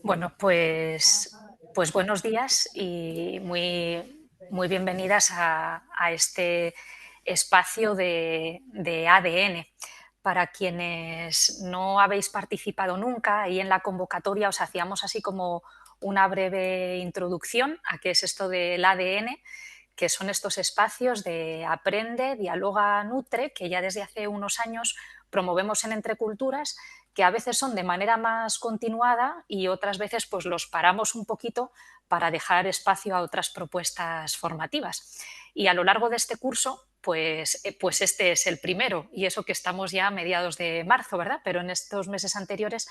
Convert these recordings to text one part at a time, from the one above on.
Bueno, pues buenos días y muy bienvenidas a este espacio de ADN. Para quienes no habéis participado nunca, ahí en la convocatoria os hacíamos así como una breve introducción a qué es esto del ADN, que son estos espacios de aprende, dialoga, nutre, que ya desde hace unos años promovemos en Entre Culturas, que a veces son de manera más continuada y otras veces pues los paramos un poquito para dejar espacio a otras propuestas formativas. Y a lo largo de este curso, pues este es el primero, y eso que estamos ya a mediados de marzo, ¿verdad? Pero en estos meses anteriores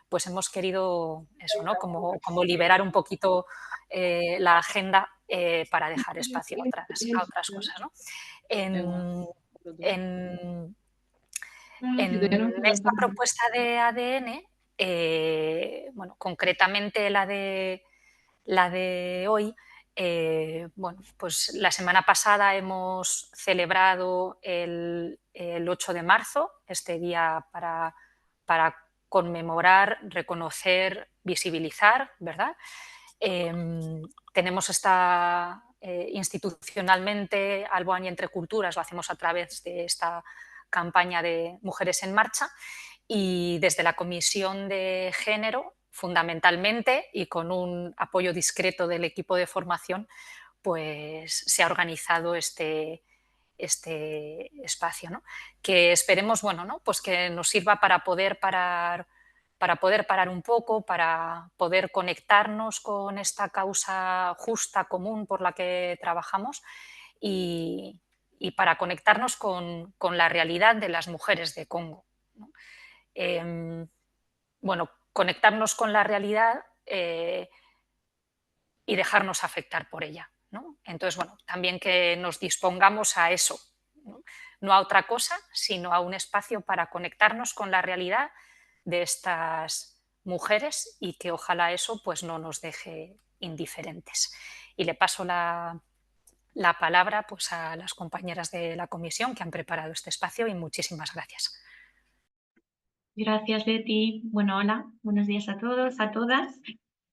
pues hemos querido eso, ¿no? Como liberar un poquito la agenda para dejar espacio a otras cosas, ¿no? En, en en esta propuesta de ADN, bueno, concretamente la de hoy, bueno, pues la semana pasada hemos celebrado el 8 de marzo, este día para conmemorar, reconocer, visibilizar, ¿verdad? Tenemos institucionalmente Alboan y Entre Culturas, lo hacemos a través de esta campaña de Mujeres en Marcha, y desde la Comisión de Género, fundamentalmente, y con un apoyo discreto del equipo de formación, pues se ha organizado este espacio, ¿no? Que esperemos, bueno, ¿no? Pues que nos sirva para poder parar un poco, para poder conectarnos con esta causa justa, común por la que trabajamos y, y para conectarnos con la realidad de las mujeres de Congo, ¿no? Bueno, conectarnos con la realidad y dejarnos afectar por ella, ¿no? Entonces, bueno, también que nos dispongamos a eso, ¿no? No a otra cosa, sino a un espacio para conectarnos con la realidad de estas mujeres y que ojalá eso pues no nos deje indiferentes. Y le paso la palabra pues a las compañeras de la comisión que han preparado este espacio y muchísimas gracias. Gracias, Leti. Bueno, hola, buenos días a todos, a todas.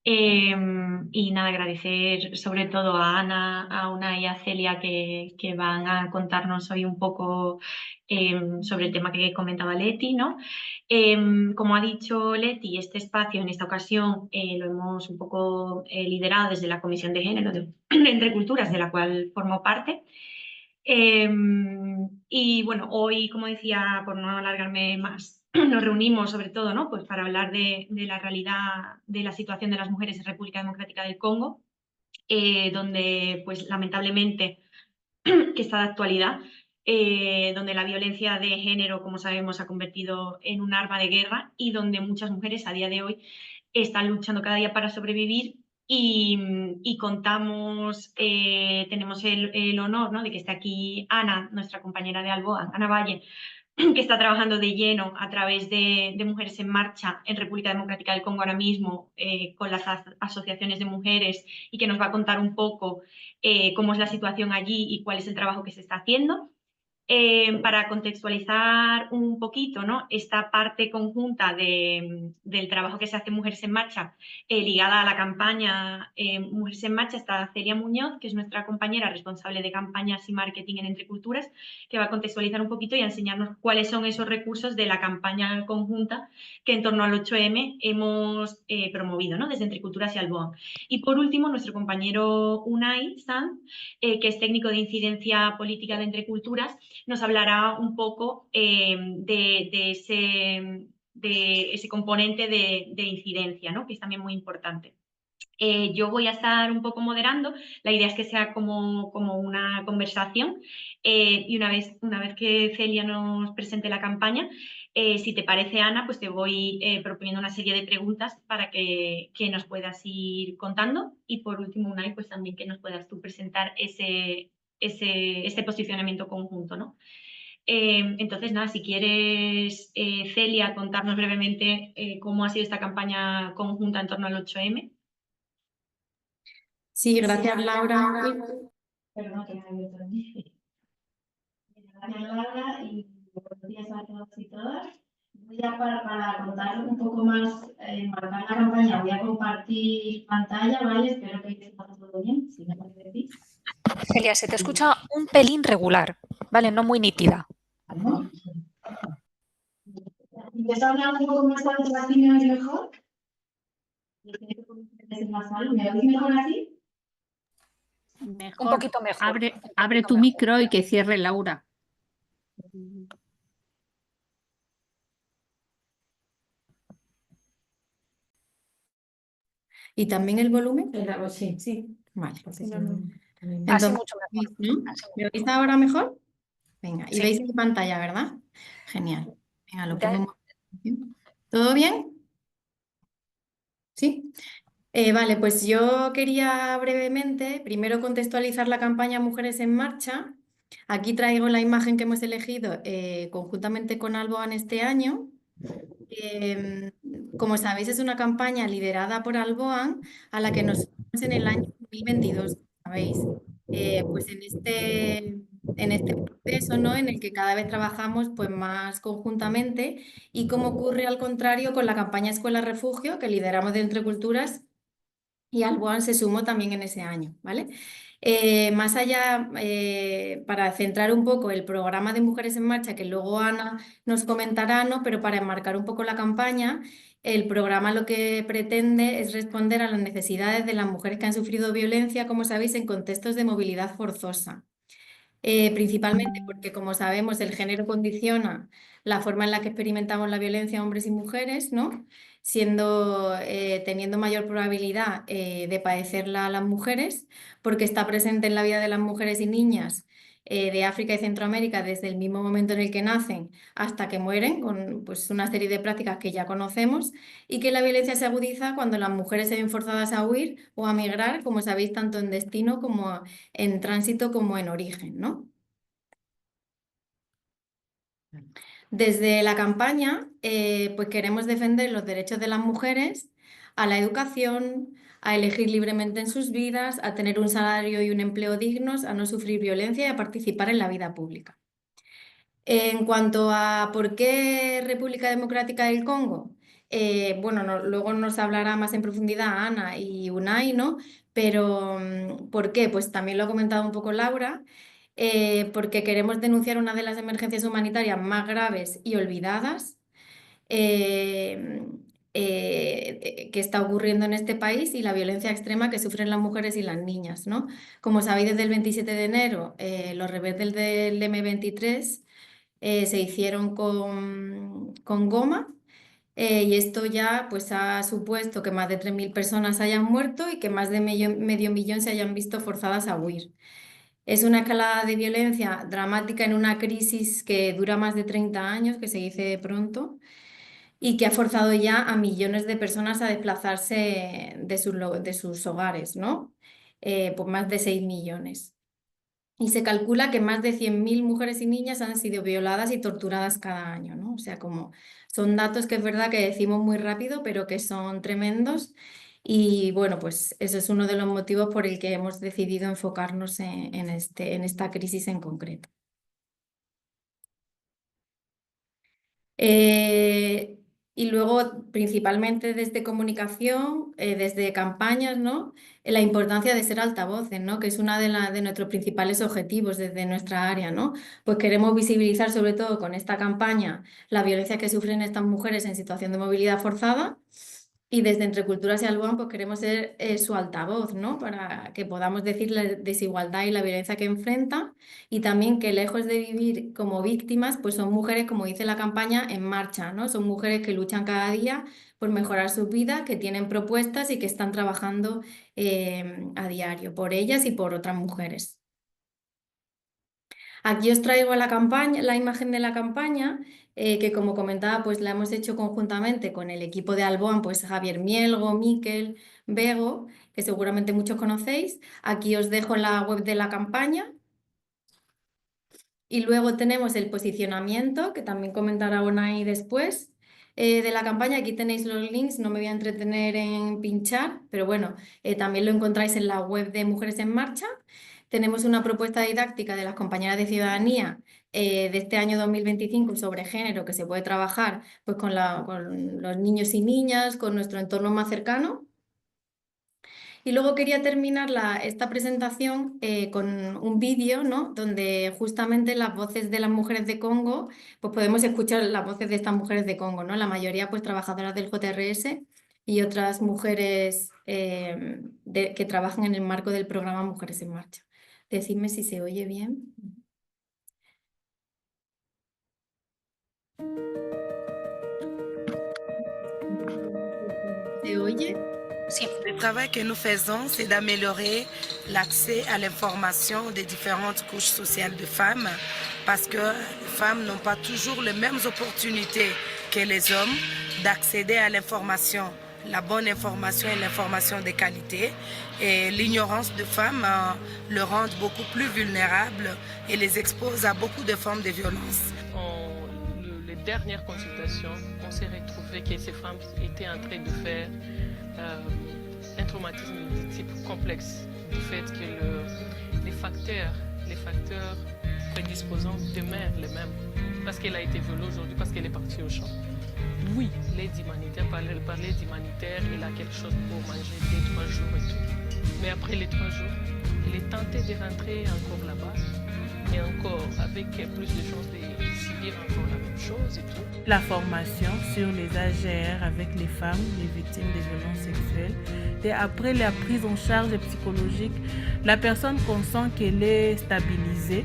Y nada, agradecer sobre todo a Ana, a Una y a Celia que van a contarnos hoy un poco sobre el tema que comentaba Leti, ¿no? Como ha dicho Leti, este espacio en esta ocasión lo hemos un poco liderado desde la Comisión de Género de Entre Culturas, de la cual formo parte. Y bueno, hoy, como decía, por no alargarme más, nos reunimos sobre todo, ¿no? Pues para hablar de la realidad de la situación de las mujeres en República Democrática del Congo, donde pues lamentablemente que está de actualidad, donde la violencia de género, como sabemos, se ha convertido en un arma de guerra y donde muchas mujeres a día de hoy están luchando cada día para sobrevivir y contamos, tenemos el honor, ¿no? De que esté aquí Ana, nuestra compañera de Alboa, Ana Valle, que está trabajando de lleno a través de Mujeres en Marcha en República Democrática del Congo ahora mismo, con las asociaciones de mujeres, y que nos va a contar un poco cómo es la situación allí y cuál es el trabajo que se está haciendo. Para contextualizar un poquito, ¿no? Esta parte conjunta del trabajo que se hace en Mujeres en Marcha, ligada a la campaña Mujeres en Marcha, está Celia Muñoz, que es nuestra compañera responsable de campañas y marketing en Entre Culturas, que va a contextualizar un poquito y a enseñarnos cuáles son esos recursos de la campaña conjunta que en torno al 8M hemos promovido, ¿no? Desde Entre Culturas y Alboan. Y por último, nuestro compañero Unai Sanz, que es técnico de incidencia política de Entre Culturas, nos hablará un poco de ese componente de incidencia, ¿no? Que es también muy importante. Yo voy a estar un poco moderando, la idea es que sea como una conversación y una vez que Celia nos presente la campaña, si te parece, Ana, pues te voy proponiendo una serie de preguntas para que nos puedas ir contando y por último, Unai, pues también que nos puedas tú presentar este posicionamiento conjunto, ¿no? Entonces, nada, si quieres, Celia, contarnos brevemente cómo ha sido esta campaña conjunta en torno al 8M. Sí, gracias, Laura. Perdona que me había ido también. Gracias, Laura, y buenos días a todos y todas. Ya para contar un poco más, marcar la campaña, voy a compartir pantalla, ¿vale? Espero que esté todo bien, si me lo decís. Celia, se te escucha un pelín regular, ¿vale? No muy nítida. ¿Me está hablando un poco más alto así, me oís mejor? ¿Me oís mejor así? Un poquito mejor. Abre tu micro y que cierre Laura. ¿Y también el volumen? Sí. Sí. Vale. Así Entonces, mucho mejor. ¿no? ¿Me oís ahora mejor? Venga, y Sí. veis mi pantalla, ¿verdad? Genial. Venga, lo Ya- pongo. ¿Todo bien? ¿Sí? Vale, pues yo quería brevemente primero contextualizar la campaña Mujeres en Marcha. Aquí traigo la imagen que hemos elegido conjuntamente con Alboan este año. Em, Como sabéis, es una campaña liderada por Alboan a la que nos sumamos en el año 2022, ¿sabéis? Pues en este proceso, ¿no? En el que cada vez trabajamos pues, más conjuntamente y como ocurre al contrario con la campaña Escuela Refugio que lideramos de Entre Culturas y Alboan se sumó también en ese año, ¿vale? Más allá, para centrar un poco el programa de Mujeres en Marcha, que luego Ana nos comentará, ¿no? Pero para enmarcar un poco la campaña, el programa lo que pretende es responder a las necesidades de las mujeres que han sufrido violencia, como sabéis, en contextos de movilidad forzosa. Principalmente porque, como sabemos, el género condiciona la forma en la que experimentamos la violencia hombres y mujeres, ¿no? Teniendo mayor probabilidad de padecerla las mujeres, porque está presente en la vida de las mujeres y niñas de África y Centroamérica desde el mismo momento en el que nacen hasta que mueren, con pues, una serie de prácticas que ya conocemos, y que la violencia se agudiza cuando las mujeres se ven forzadas a huir o a migrar, como sabéis, tanto en destino como en tránsito como en origen, ¿no? Desde la campaña, pues queremos defender los derechos de las mujeres a la educación, a elegir libremente en sus vidas, a tener un salario y un empleo dignos, a no sufrir violencia y a participar en la vida pública. En cuanto a por qué República Democrática del Congo, bueno, luego nos hablará más en profundidad Ana y Unai, ¿no? Pero ¿por qué? Pues también lo ha comentado un poco Laura, porque queremos denunciar una de las emergencias humanitarias más graves y olvidadas eh, que está ocurriendo en este país y la violencia extrema que sufren las mujeres y las niñas, ¿no? Como sabéis, desde el 27 de enero, los rebeldes del M23 se hicieron con goma y esto ya pues, ha supuesto que más de 3.000 personas hayan muerto y que más de medio millón se hayan visto forzadas a huir. Es una escalada de violencia dramática en una crisis que dura más de 30 años, que se dice pronto, y que ha forzado ya a millones de personas a desplazarse de sus hogares, ¿no? Por más de 6 millones. Y se calcula que más de 100.000 mujeres y niñas han sido violadas y torturadas cada año, ¿no? O sea, como son datos que es verdad que decimos muy rápido, pero que son tremendos. Y bueno, pues ese es uno de los motivos por el que hemos decidido enfocarnos en esta crisis en concreto. Y luego, principalmente desde comunicación, desde campañas, ¿no? La importancia de ser altavoces, ¿no? Que es uno de nuestros principales objetivos desde nuestra área, ¿no? Pues queremos visibilizar, sobre todo con esta campaña, la violencia que sufren estas mujeres en situación de movilidad forzada. Y desde Entre Culturas y Alboan, pues queremos ser su altavoz, ¿no? Para que podamos decir la desigualdad y la violencia que enfrentan y también que lejos de vivir como víctimas, pues son mujeres, como dice la campaña, en marcha, ¿no? Son mujeres que luchan cada día por mejorar sus vidas, que tienen propuestas y que están trabajando a diario por ellas y por otras mujeres. Aquí os traigo la campaña, la imagen de la campaña, que como comentaba, pues la hemos hecho conjuntamente con el equipo de Alboan, pues Javier Mielgo, Miquel, Bego, que seguramente muchos conocéis. Aquí os dejo la web de la campaña. Y luego tenemos el posicionamiento, que también comentará Unai después, de la campaña. Aquí tenéis los links, no me voy a entretener en pinchar, pero bueno, también lo encontráis en la web de Mujeres en Marcha. Tenemos una propuesta didáctica de las compañeras de ciudadanía de este año 2025 sobre género que se puede trabajar pues, con los niños y niñas, con nuestro entorno más cercano. Y luego quería terminar esta presentación con un vídeo, ¿no? Donde justamente las voces de las mujeres de Congo, pues podemos escuchar las voces de estas mujeres de Congo, ¿no? La mayoría pues trabajadoras del JRS y otras mujeres que trabajan en el marco del programa Mujeres en Marcha. Decidme si se oye bien. ¿Se oye? Sí. Le travail que nous faisons, c'est d'améliorer l'accès à l'information des différentes couches sociales de femmes parce que les femmes n'ont pas toujours les mêmes opportunités que les hommes d'accéder à l'information, la bonne information et l'information de qualité. Et l'ignorance de femmes le rend beaucoup plus vulnérables et les expose à beaucoup de formes de violence. Les dernières consultations, on s'est retrouvé que ces femmes étaient en train de faire un traumatisme de type complexe du fait que les facteurs prédisposants demeurent les mêmes parce qu'elle a été violée aujourd'hui, parce qu'elle est partie au champ. Oui, l'aide humanitaire, par l'aide humanitaire, il a quelque chose pour manger 2-3 jours et tout. Mais après les 3 jours, il est tenté de rentrer encore là-bas et encore avec plus de chances de subir encore la même chose et tout. La formation sur les AGR avec les femmes, les victimes de violences sexuelles. Et après la prise en charge psychologique, la personne qu'on sent qu'elle est stabilisée,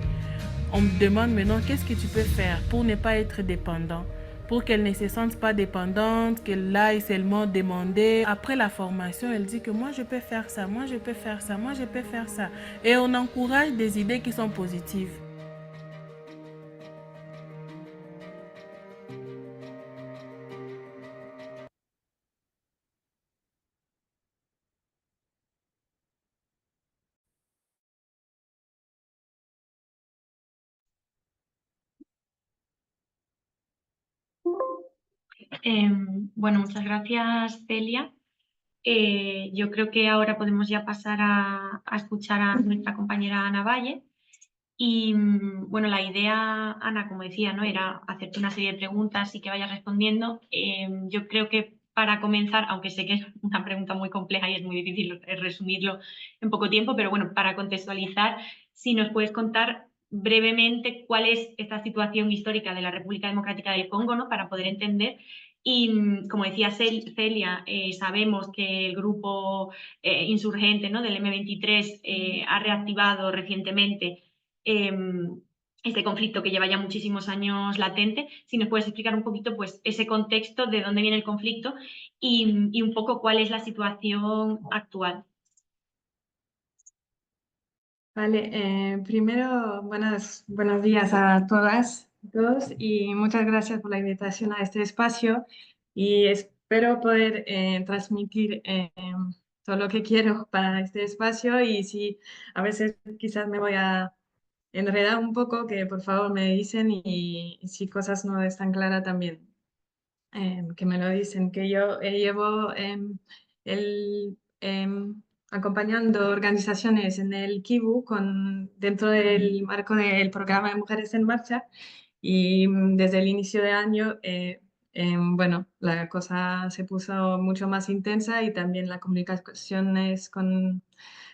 on me demande maintenant qu'est-ce que tu peux faire pour ne pas être dépendant, pour qu'elle ne se sente pas dépendante, qu'elle aille seulement demander. Après la formation, elle dit que moi je peux faire ça, moi je peux faire ça, moi je peux faire ça. Et on encourage des idées qui sont positives. Bueno, muchas gracias, Celia. Yo creo que ahora podemos ya pasar a escuchar a nuestra compañera Ana Valle. Y bueno, la idea, Ana, como decía, ¿no? Era hacerte una serie de preguntas y que vayas respondiendo. Yo creo que para comenzar, aunque sé que es una pregunta muy compleja y es muy difícil resumirlo en poco tiempo, pero bueno, para contextualizar, si nos puedes contar brevemente cuál es esta situación histórica de la República Democrática del Congo, ¿no? Para poder entender. Y como decía Celia, sabemos que el grupo insurgente, ¿no? Del M23 ha reactivado recientemente este conflicto que lleva ya muchísimos años latente. Si nos puedes explicar un poquito pues, ese contexto, de dónde viene el conflicto y un poco cuál es la situación actual. Vale, primero buenos días a todas y todos y muchas gracias por la invitación a este espacio y espero poder transmitir todo lo que quiero para este espacio y si a veces quizás me voy a enredar un poco, que por favor me dicen y si cosas no están claras también, que me lo dicen, que yo llevo acompañando organizaciones en el Kivu dentro del marco del programa de Mujeres en Marcha y desde el inicio de año, bueno, la cosa se puso mucho más intensa y también las comunicaciones con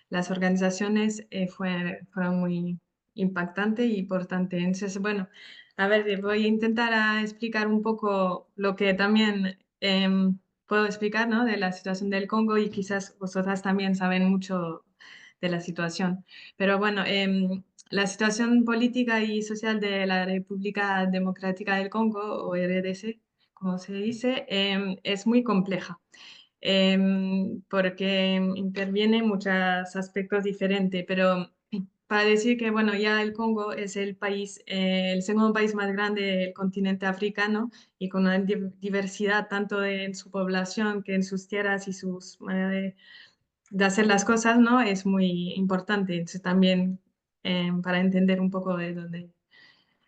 las organizaciones fueron muy impactantes y importantes. Entonces, bueno, a ver, voy a intentar explicar un poco lo que también puedo explicar, ¿no? De la situación del Congo y quizás vosotras también saben mucho de la situación. Pero bueno, la situación política y social de la República Democrática del Congo, o RDC, como se dice, es muy compleja. Porque interviene muchos aspectos diferentes, pero para decir que, bueno, ya el Congo es el país, el segundo país más grande del continente africano y con una diversidad tanto en su población que en sus tierras y sus maneras de hacer las cosas, ¿no? Es muy importante. Entonces también para entender un poco de dónde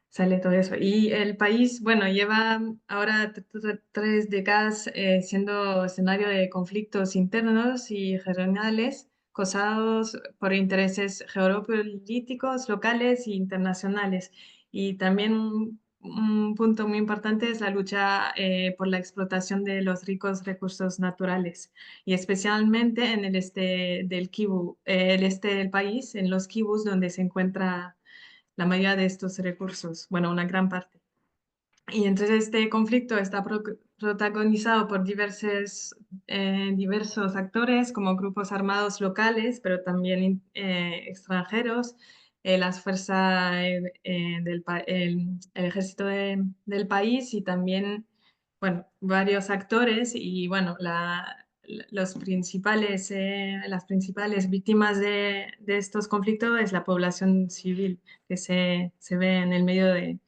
sale todo eso. Y el país, bueno, lleva ahora 3 décadas siendo escenario de conflictos internos y regionales causados por intereses geopolíticos locales e internacionales. Y también un punto muy importante es la lucha por la explotación de los ricos recursos naturales, y especialmente en el este del Kivu, el este del país, en los kibus donde se encuentra la mayoría de estos recursos, bueno, una gran parte. Y entonces este conflicto está protagonizado por diversos actores, como grupos armados locales, pero también extranjeros, las fuerzas el ejército del país, y también, bueno, varios actores. Y bueno, las principales víctimas de estos conflictos es la población civil, que se ve en el medio de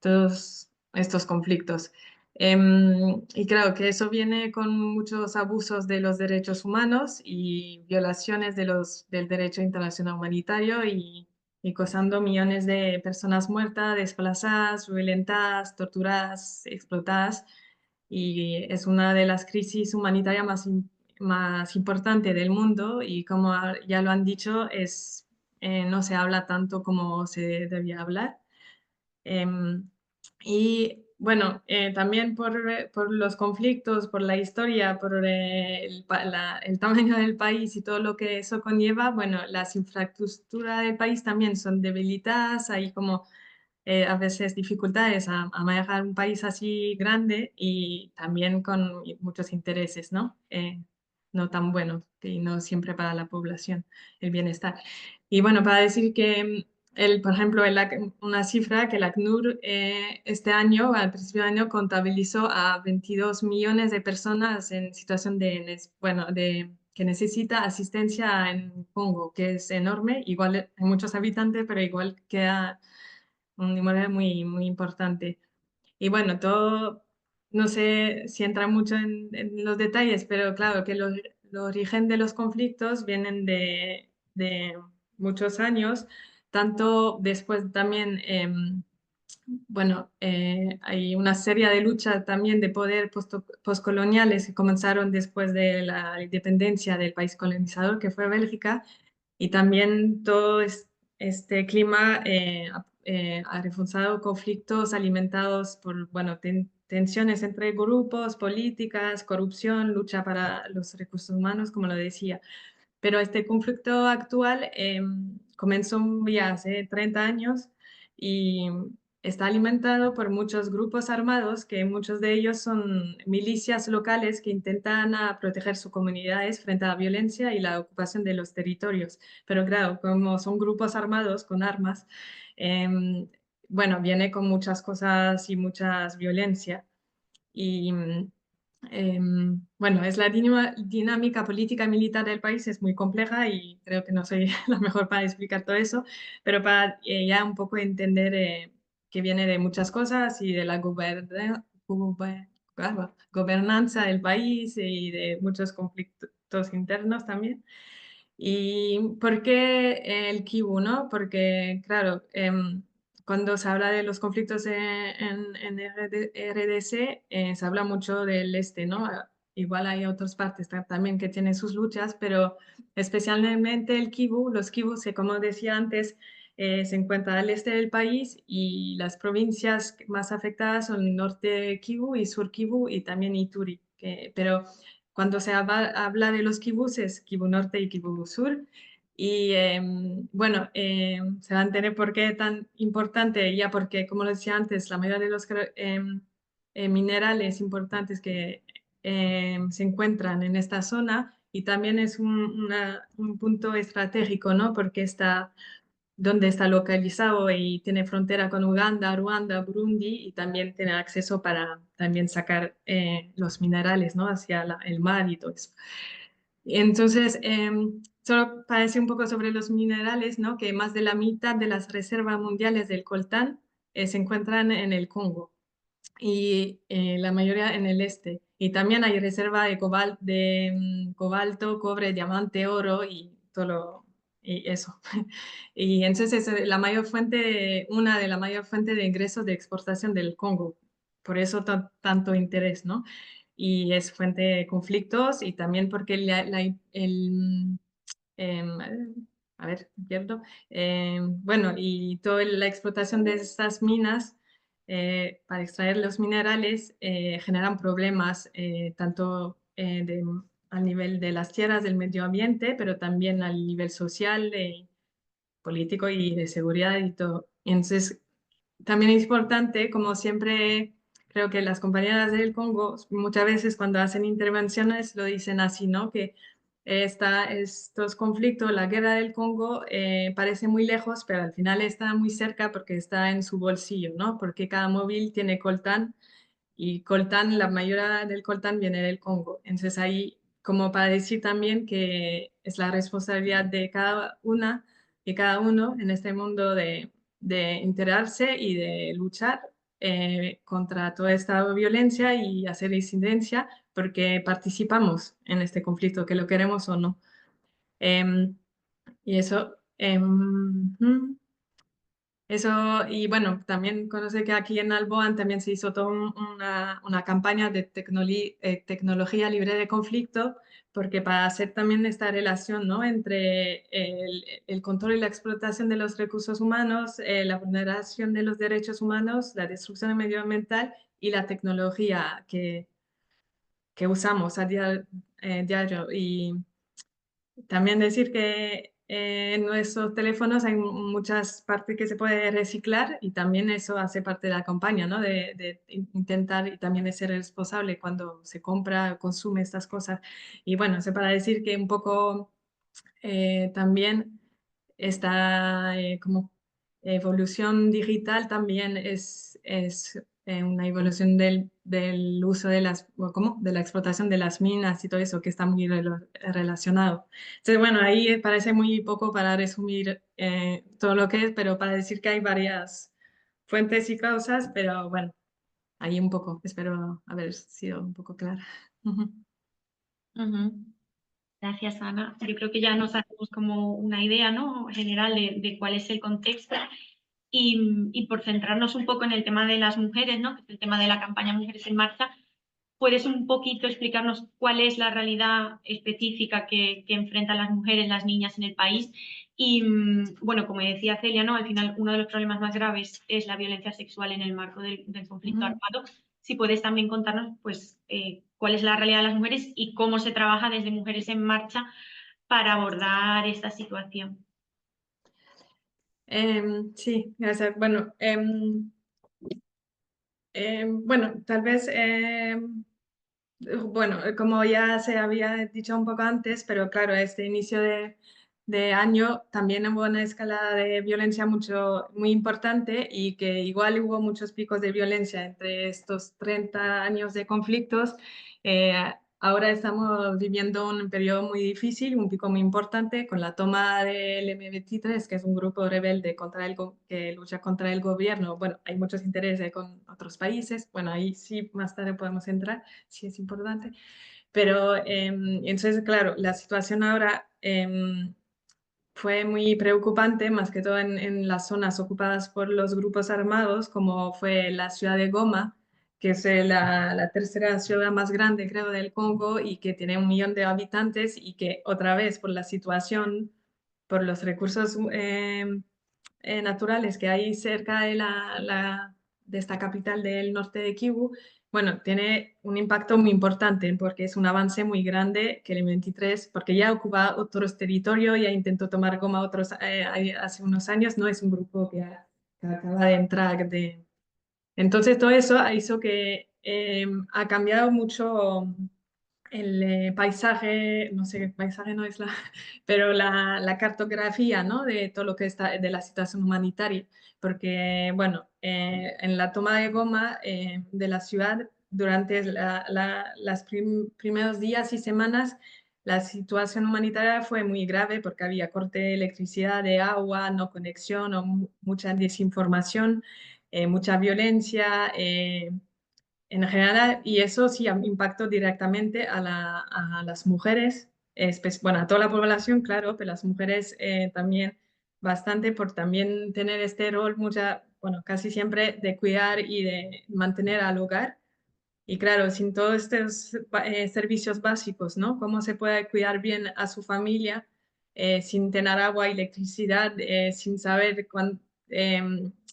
todos estos conflictos. Y creo que eso viene con muchos abusos de los derechos humanos y violaciones del derecho internacional humanitario, y causando millones de personas muertas, desplazadas, violentadas, torturadas, explotadas. Y es una de las crisis humanitarias más importantes del mundo, y como ya lo han dicho, no se habla tanto como se debía hablar. Em, y bueno, también por los conflictos, por la historia, por el tamaño del país y todo lo que eso conlleva, bueno, las infraestructuras del país también son debilitadas, hay como a veces dificultades a manejar un país así grande, y también con muchos intereses, ¿no? No tan buenos, y no siempre para la población, el bienestar. Y bueno, para decir que por ejemplo, una cifra que el ACNUR este año, al principio de año, contabilizó a 22 millones de personas en situación que necesita asistencia en Congo, que es enorme. Igual hay muchos habitantes, pero igual queda un número muy, muy importante. Y bueno, todo, no sé si entra mucho en los detalles, pero claro que los origen de los conflictos vienen de muchos años, tanto después también, bueno, hay una serie de luchas también de poder postcoloniales que comenzaron después de la independencia del país colonizador, que fue Bélgica. Y también todo este clima ha reforzado conflictos alimentados por, bueno, tensiones entre grupos, políticas, corrupción, lucha para los recursos humanos, como lo decía. Pero este conflicto actual comenzó ya hace 30 años, y está alimentado por muchos grupos armados, que muchos de ellos son milicias locales que intentan proteger sus comunidades frente a la violencia y la ocupación de los territorios. Pero claro, como son grupos armados con armas, bueno, viene con muchas cosas y muchas violencia. Y bueno, es la dinámica política y militar del país es muy compleja, y creo que no soy la mejor para explicar todo eso, pero para ya un poco entender que viene de muchas cosas, y de la gobernanza del país, y de muchos conflictos internos también. ¿Y por qué el Kivu, no? Porque, claro, cuando se habla de los conflictos en RDC, se habla mucho del este, ¿no? Igual hay otras partes también que tienen sus luchas, pero especialmente el Kivu, los Kivus, que como decía antes, se encuentran al este del país, y las provincias más afectadas son Norte Kivu y Sur Kivu, y también Ituri. Pero cuando se habla de los kibus, es Kivu Norte y Kivu Sur. Y bueno, se va a entender por qué es tan importante, ya porque, como lo decía antes, la mayoría de los minerales importantes que se encuentran en esta zona, y también es un punto estratégico, ¿no? Porque está donde está localizado y tiene frontera con Uganda, Ruanda, Burundi, y también tiene acceso para también sacar los minerales, ¿no? Hacia el mar y todo eso. Entonces, solo para decir un poco sobre los minerales, ¿no? Que más de la mitad de las reservas mundiales del coltán se encuentran en el Congo, y la mayoría en el este. Y también hay reserva de cobalto, cobre, diamante, oro y y eso. Y entonces es una de las mayores fuentes de ingresos de exportación del Congo. Por eso tanto interés, ¿no? Y es fuente de conflictos, y también porque a ver, pierdo. Bueno, y toda la explotación de estas minas para extraer los minerales generan problemas tanto al nivel de las tierras, del medio ambiente, pero también al nivel social, político y de seguridad y todo. Entonces, también es importante, como siempre, creo que las compañeras del Congo muchas veces cuando hacen intervenciones lo dicen así, ¿no? Que estos conflictos, la guerra del Congo parece muy lejos, pero al final está muy cerca porque está en su bolsillo, ¿no? Porque cada móvil tiene coltán y coltán, la mayoría del coltán viene del Congo. Entonces ahí, como para decir también que es la responsabilidad de cada una y cada uno en este mundo de enterarse y de luchar contra toda esta violencia y hacer incidencia porque participamos en este conflicto, que lo queremos o no. Y eso, eso, y bueno, también conoce que aquí en Alboan también se hizo toda una campaña de tecnología libre de conflicto, porque para hacer también esta relación, ¿no? Entre el control y la explotación de los recursos humanos, la vulneración de los derechos humanos, la destrucción medioambiental y la tecnología que usamos a diario. Y también decir que en nuestros teléfonos hay muchas partes que se puede reciclar y también eso hace parte de la campaña, ¿no? De intentar y también de ser responsable cuando se compra o consume estas cosas. Y bueno, eso para decir que un poco también esta como evolución digital también es una evolución del uso de ¿cómo? De la explotación de las minas y todo eso que está muy relacionado. Entonces, bueno, ahí parece muy poco para resumir todo lo que es, pero para decir que hay varias fuentes y causas, pero bueno, ahí un poco, espero haber sido un poco clara. Ujú. Gracias, Ana. Yo creo que ya nos hacemos como una idea, ¿no? General de cuál es el contexto. Y por centrarnos un poco en el tema de las mujeres, ¿no? Que es el tema de la campaña Mujeres en Marcha, ¿puedes un poquito explicarnos cuál es la realidad específica que enfrentan las mujeres, las niñas en el país? Y bueno, como decía Celia, ¿no? Al final uno de los problemas más graves es la violencia sexual en el marco del conflicto armado. Si puedes también contarnos, pues, cuál es la realidad de las mujeres y cómo se trabaja desde Mujeres en Marcha para abordar esta situación. Sí, gracias. Bueno, bueno, tal vez, bueno, como ya se había dicho un poco antes, pero claro, este inicio de año también hubo una escalada de violencia muy importante y que igual hubo muchos picos de violencia entre estos 30 años de conflictos. Ahora estamos viviendo un periodo muy difícil, un pico muy importante con la toma del M23, que es un grupo rebelde que lucha contra el gobierno. Bueno, hay muchos intereses con otros países. Bueno, ahí sí más tarde podemos entrar, sí es importante. Pero entonces, claro, la situación ahora fue muy preocupante, más que todo en las zonas ocupadas por los grupos armados, como fue la ciudad de Goma, que es la tercera ciudad más grande, creo, del Congo y que tiene 1 millón de habitantes y que otra vez por la situación, por los recursos naturales que hay cerca de esta capital del norte de Kivu, bueno, tiene un impacto muy importante porque es un avance muy grande que el M23, porque ya ocupa otros territorios, ya intentó tomar Goma hace unos años, no es un grupo que acaba de entrar. Entonces todo eso hizo que ha cambiado mucho el paisaje, no sé qué paisaje no es pero la cartografía, ¿no? De todo lo que está, de la situación humanitaria, porque, bueno, en la toma de Goma de la ciudad, durante las primeros días y semanas, la situación humanitaria fue muy grave porque había corte de electricidad, de agua, no conexión, o mucha desinformación, mucha violencia, en general, y eso sí impactó directamente a las mujeres, bueno, a toda la población, claro, pero las mujeres también bastante por también tener este rol bueno, casi siempre de cuidar y de mantener al hogar. Y claro, sin todos estos servicios básicos, ¿no? ¿Cómo se puede cuidar bien a su familia? sin tener agua, electricidad, sin saber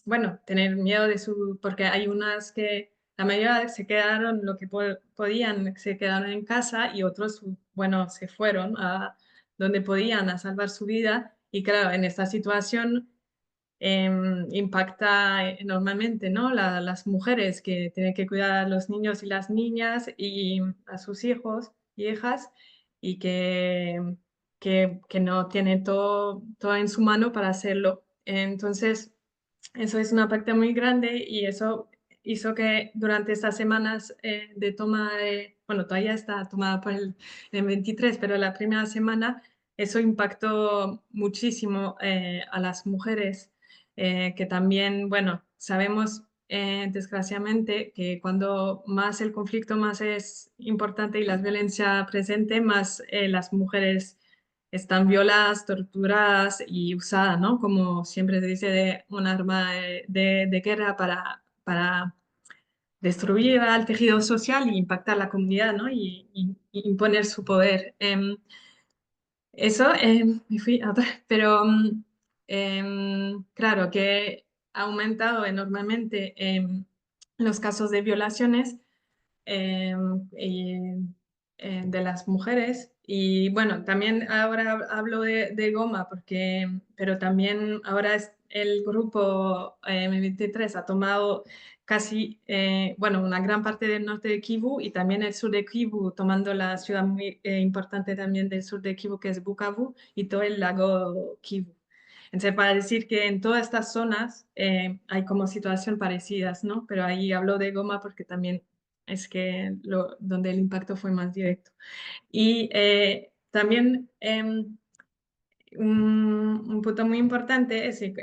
bueno, tener miedo de porque hay unas que la mayoría se quedaron lo que podían, se quedaron en casa y otros, bueno, se fueron a donde podían a salvar su vida. Y claro, en esta situación impacta enormemente, ¿no? Las mujeres que tienen que cuidar a los niños y las niñas y a sus hijos y hijas y que no tienen todo en su mano para hacerlo. Entonces, eso es una parte muy grande y eso hizo que durante estas semanas de toma de, bueno, todavía está tomada por el 23, pero la primera semana eso impactó muchísimo a las mujeres, que también, bueno, sabemos desgraciadamente que cuando más el conflicto más es importante y la violencia presente, más las mujeres están violadas, torturadas y usadas, ¿no? Como siempre se dice, de un arma de guerra para destruir al tejido social y impactar la comunidad, ¿no? Y imponer su poder. Eso, me fui atrás, pero claro que ha aumentado enormemente los casos de violaciones y, de las mujeres. Y bueno, también ahora hablo de Goma, pero también ahora el grupo M23 ha tomado casi, bueno, una gran parte del norte de Kivu y también el sur de Kivu, tomando la ciudad muy importante también del sur de Kivu, que es Bukavu, y todo el lago Kivu. Entonces, para decir que en todas estas zonas hay como situación parecidas, ¿no? Pero ahí hablo de Goma porque también es que donde el impacto fue más directo. Y también un punto muy importante es que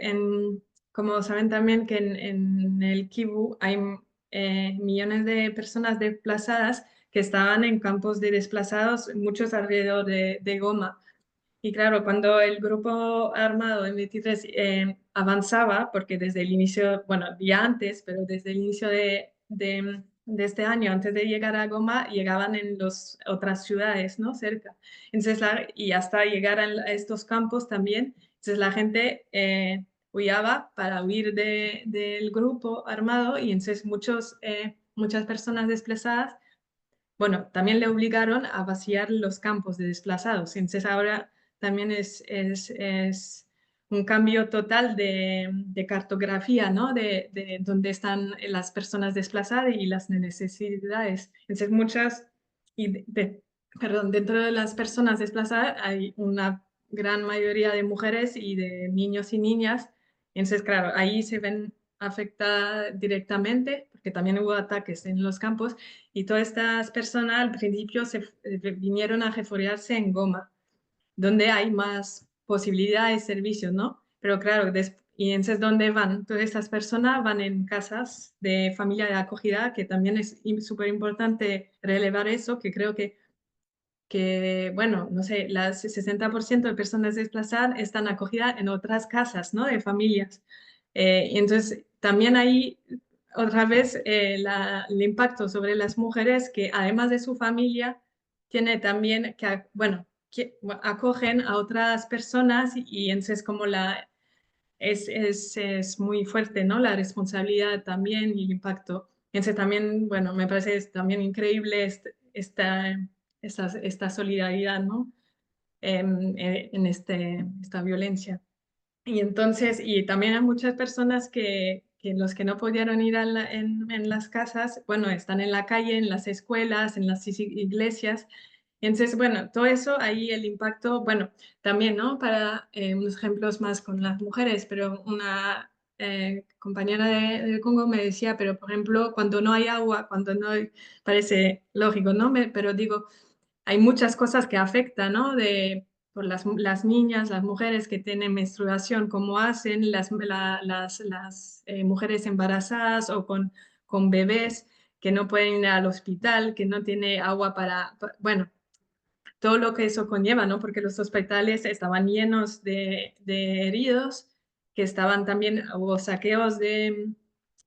como saben también que en el Kivu hay millones de personas desplazadas que estaban en campos de desplazados, muchos alrededor de Goma. Y claro, cuando el grupo armado M23 avanzaba, porque desde el inicio, bueno, ya antes, pero desde el inicio de este año, antes de llegar a Goma, llegaban en otras ciudades, ¿no? Cerca. Entonces, y hasta llegar a estos campos también, entonces la gente huyaba para huir del grupo armado y entonces muchas personas desplazadas, bueno, también le obligaron a vaciar los campos de desplazados. Entonces ahora también es un cambio total de cartografía, ¿no? De dónde están las personas desplazadas y las necesidades. Entonces perdón, dentro de las personas desplazadas hay una gran mayoría de mujeres y de niños y niñas. Entonces, claro, ahí se ven afectadas directamente, porque también hubo ataques en los campos, y todas estas personas al principio vinieron a refugiarse en Goma, donde hay más posibilidades, servicios, ¿no? Pero claro, y entonces, ¿dónde van? Todas estas personas van en casas de familia de acogida, que también es súper importante relevar eso, que creo que, bueno, no sé, las 60% de personas desplazadas están acogidas en otras casas, ¿no? De familias. Y entonces, también ahí, otra vez, el impacto sobre las mujeres que, además de su familia, tiene también que, bueno, que acogen a otras personas y entonces como es muy fuerte, ¿no? La responsabilidad también y el impacto. Entonces también, bueno, me parece también increíble esta solidaridad, ¿no? En esta violencia. Y entonces, y también hay muchas personas que los que no pudieron ir en las casas, bueno, están en la calle, en las escuelas, en las iglesias. Y entonces, bueno, todo eso, ahí el impacto, bueno, también, ¿no? Para unos ejemplos más con las mujeres, pero una compañera del Congo me decía, pero por ejemplo, cuando no hay agua, cuando no hay, parece lógico, ¿no? Pero digo, hay muchas cosas que afectan, ¿no? Por las niñas, las mujeres que tienen menstruación, cómo hacen las mujeres embarazadas o con bebés que no pueden ir al hospital, que no tiene agua bueno, todo lo que eso conlleva, ¿no? Porque los hospitales estaban llenos de heridos, que estaban también, hubo saqueos de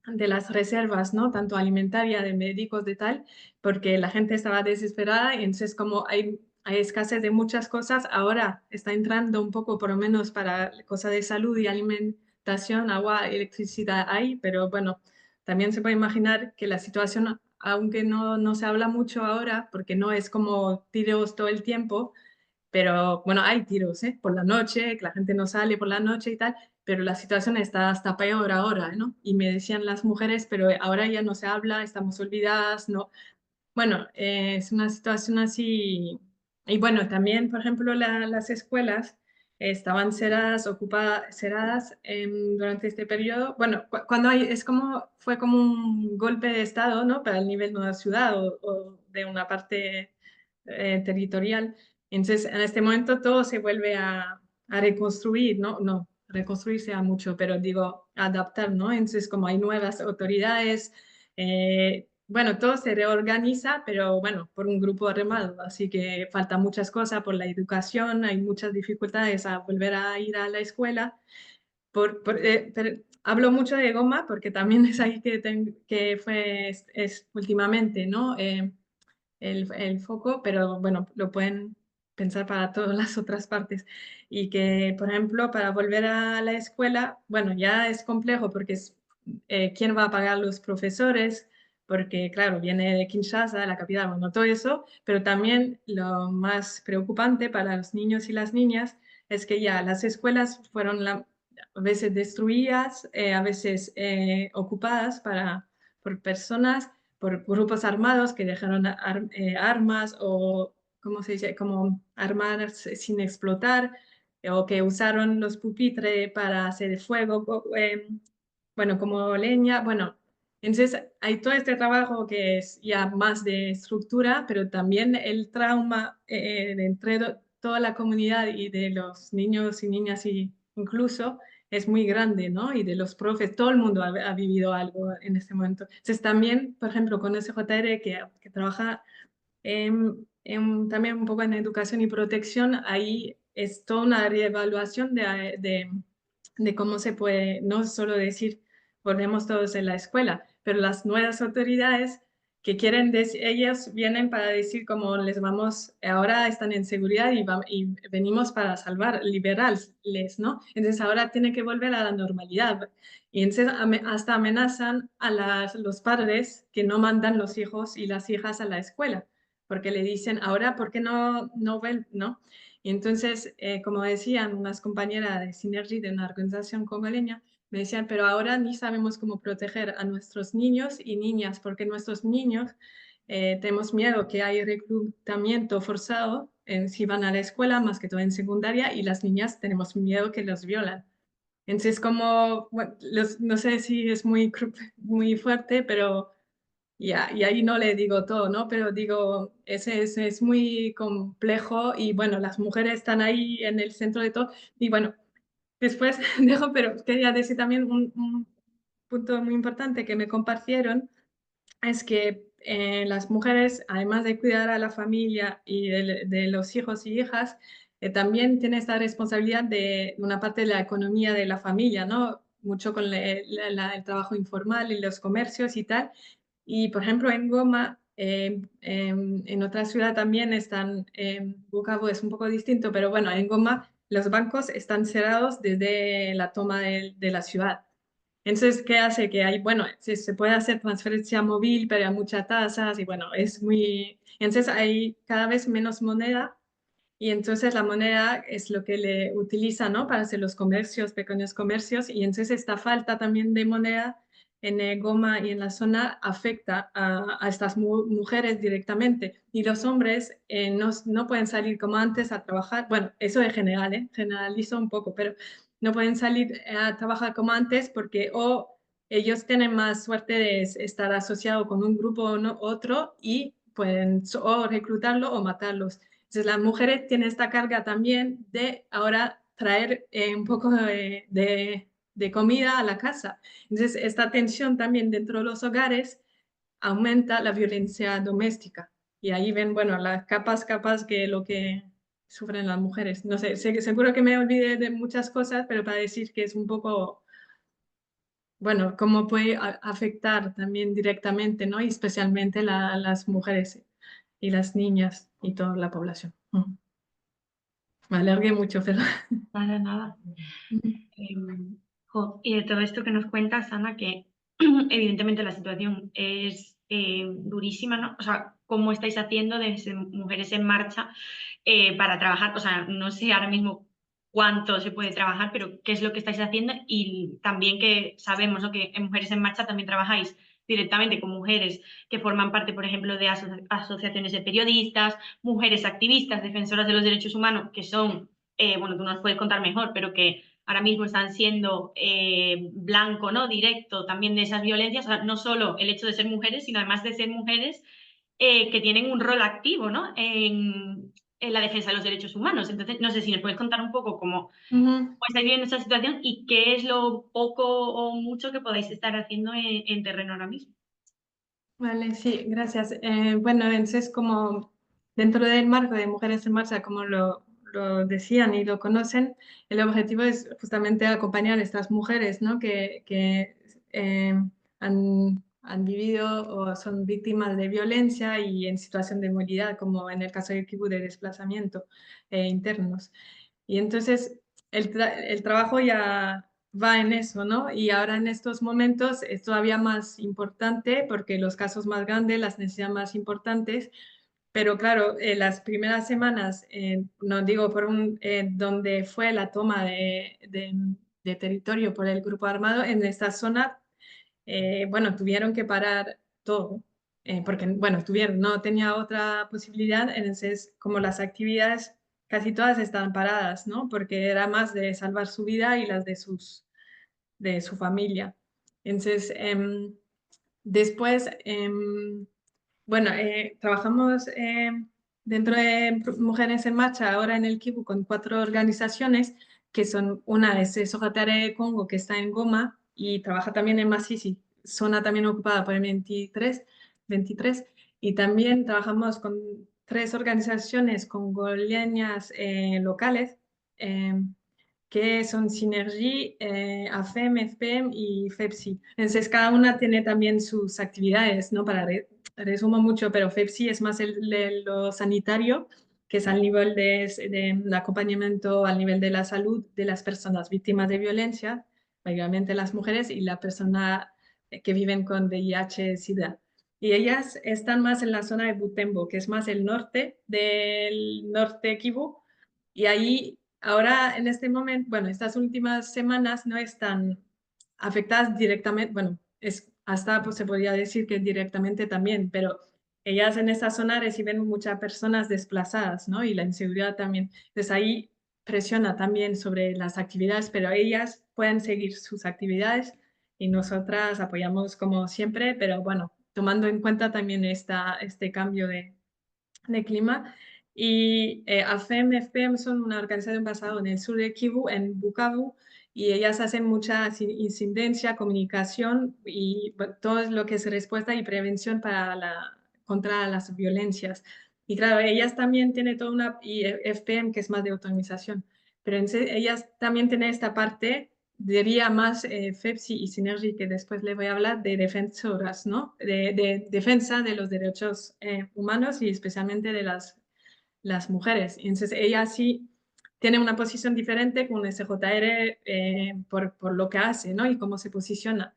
las reservas, ¿no? Tanto alimentaria, de médicos, de tal, porque la gente estaba desesperada y entonces como hay hay escasez de muchas cosas. Ahora está entrando un poco, por lo menos para cosas de salud y alimentación, agua, electricidad hay, pero bueno, también se puede imaginar que la situación, aunque no se habla mucho ahora, porque no es como tiros todo el tiempo, pero bueno, hay tiros, ¿eh? Por la noche, que la gente no sale por la noche y tal, pero la situación está hasta peor ahora, ¿no? Y me decían las mujeres, pero ahora ya no se habla, estamos olvidadas, ¿no? Bueno, es una situación así. Y bueno, también, por ejemplo, las escuelas estaban cerradas durante este periodo. Bueno, cuando hay, fue como un golpe de Estado, ¿no? Para el nivel de una ciudad o de una parte territorial. Entonces, en este momento todo se vuelve a reconstruir, ¿no? No, reconstruirse a mucho, pero digo, adaptar, ¿no? Entonces, como hay nuevas autoridades, bueno, todo se reorganiza, pero bueno, por un grupo armado, así que faltan muchas cosas por la educación, hay muchas dificultades a volver a ir a la escuela. Pero hablo mucho de Goma porque también es ahí que fue es últimamente, ¿no? El foco, pero bueno, lo pueden pensar para todas las otras partes. Y que, por ejemplo, para volver a la escuela, bueno, ya es complejo porque quién va a pagar los profesores, porque claro, viene de Kinshasa, la capital, bueno, todo eso, pero también lo más preocupante para los niños y las niñas es que ya las escuelas fueron a veces destruidas, a veces ocupadas por personas, por grupos armados que dejaron armas o, ¿cómo se dice?, como armas sin explotar, o que usaron los pupitres para hacer fuego, bueno, como leña, bueno. Entonces, hay todo este trabajo que es ya más de estructura, pero también el trauma entre toda la comunidad y de los niños y niñas incluso es muy grande, ¿no? Y de los profes, todo el mundo ha vivido algo en este momento. Entonces, también, por ejemplo, con SJR, que trabaja también un poco en educación y protección, ahí es toda una reevaluación de cómo se puede, no solo decir, volvemos todos en la escuela, pero las nuevas autoridades que quieren, ellas vienen para decir cómo les vamos, ahora están en seguridad y venimos para salvar, liberarles, ¿no? Entonces ahora tiene que volver a la normalidad. Y entonces hasta amenazan a los padres que no mandan los hijos y las hijas a la escuela, porque le dicen, ahora, ¿por qué no ven, no? Y entonces, como decían unas compañeras de Synergy, de una organización congoleña, me decían, pero ahora ni sabemos cómo proteger a nuestros niños y niñas, porque nuestros niños tenemos miedo que hay reclutamiento forzado si van a la escuela, más que todo en secundaria, y las niñas tenemos miedo que los violan. Entonces, como, bueno, no sé si es muy fuerte, pero y ahí no le digo todo, ¿no? Pero digo, ese es muy complejo y bueno, las mujeres están ahí en el centro de todo. Y bueno, después dejo, pero quería decir también un punto muy importante que me compartieron, es que las mujeres, además de cuidar a la familia y de los hijos y hijas, también tienen esta responsabilidad de una parte de la economía de la familia, ¿no? Mucho con el trabajo informal y los comercios y tal. Y por ejemplo, en Goma, en otra ciudad también están, Bukavu es un poco distinto, pero bueno, en Goma los bancos están cerrados desde la toma de la ciudad. Entonces, ¿qué hace? Que hay, bueno, se puede hacer transferencia móvil, pero hay muchas tasas y bueno, es muy... Entonces hay cada vez menos moneda y entonces la moneda es lo que le utiliza, ¿no? Para hacer los comercios, pequeños comercios y entonces esta falta también de moneda en Goma y en la zona afecta a estas mujeres directamente y los hombres no pueden salir como antes a trabajar. Bueno, eso es general, ¿eh? Generalizo un poco, pero no pueden salir a trabajar como antes porque o ellos tienen más suerte de estar asociados con un grupo o otro y pueden o reclutarlo o matarlos. Entonces las mujeres tienen esta carga también de ahora traer un poco de comida a la casa. Entonces esta tensión también dentro de los hogares aumenta la violencia doméstica. Y ahí ven, bueno, las capas que lo que sufren las mujeres. No sé, seguro que me olvidé de muchas cosas, pero para decir que es un poco, bueno, cómo puede afectar también directamente, ¿no? Y especialmente las mujeres y las niñas y toda la población. Me alargué mucho, pero... Nada, nada. Y de todo esto que nos cuentas, Ana, que evidentemente la situación es durísima, ¿no? O sea, ¿cómo estáis haciendo desde Mujeres en Marcha para trabajar? O sea, no sé ahora mismo cuánto se puede trabajar, pero qué es lo que estáis haciendo, y también que sabemos, ¿no?, que en Mujeres en Marcha también trabajáis directamente con mujeres que forman parte, por ejemplo, de asociaciones de periodistas, mujeres activistas, defensoras de los derechos humanos, que son, bueno, tú nos puedes contar mejor, pero que ahora mismo están siendo blanco, ¿no?, directo también de esas violencias. O sea, no solo el hecho de ser mujeres, sino además de ser mujeres que tienen un rol activo, ¿no?, en la defensa de los derechos humanos. Entonces, no sé si nos puedes contar un poco cómo estáis viviendo esta situación y qué es lo poco o mucho que podáis estar haciendo en terreno ahora mismo. Vale, sí, gracias. Bueno, entonces como dentro del marco de Mujeres en Marcha, como lo decían y lo conocen, el objetivo es justamente acompañar a estas mujeres, ¿no?, que han vivido o son víctimas de violencia y en situación de movilidad, como en el caso del kibbutz, de desplazamiento internos. Y entonces el trabajo ya va en eso, ¿no? Y ahora en estos momentos es todavía más importante porque los casos más grandes, las necesidades más importantes, pero claro, las primeras semanas, no digo donde fue la toma de territorio por el grupo armado, en esta zona, bueno, tuvieron que parar todo, porque, bueno, no tenía otra posibilidad, entonces como las actividades casi todas estaban paradas, ¿no? Porque era más de salvar su vida y las de su familia. Entonces, después, bueno, trabajamos dentro de Mujeres en Marcha ahora en el Kivu con 4 organizaciones, que son, una es Sojatare Congo, que está en Goma y trabaja también en Masisi, zona también ocupada por el 23, y también trabajamos con 3 organizaciones congoleñas locales, que son Synergy, AFEM, FPM y FEPSI. Entonces, cada una tiene también sus actividades, ¿no? Resumo mucho, pero FEPSI es más lo sanitario, que es al nivel de acompañamiento, al nivel de la salud de las personas víctimas de violencia, mayormente las mujeres, y la persona que viven con VIH, SIDA. Y ellas están más en la zona de Butembo, que es más el norte del norte Kivu, y ahí ahora en este momento, bueno, estas últimas semanas no están afectadas directamente, bueno, hasta pues, se podría decir que directamente también, pero ellas en esta zona reciben muchas personas desplazadas, ¿no? Y la inseguridad también. Entonces ahí presiona también sobre las actividades, pero ellas pueden seguir sus actividades y nosotras apoyamos como siempre, pero bueno, tomando en cuenta también este cambio de clima. Y AFEM, FPM son una organización basada en el sur de Kivu, en Bukavu, y ellas hacen mucha incidencia, comunicación y todo lo que es respuesta y prevención contra las violencias. Y claro, ellas también tienen toda y FPM, que es más de autonomización, pero ellas también tienen esta parte, diría más FEPSI y Synergy, que después le voy a hablar, de defensoras, ¿no? De defensa de los derechos humanos y especialmente de las mujeres. Entonces, ella sí tiene una posición diferente con SJR por lo que hace, ¿no? Y cómo se posiciona.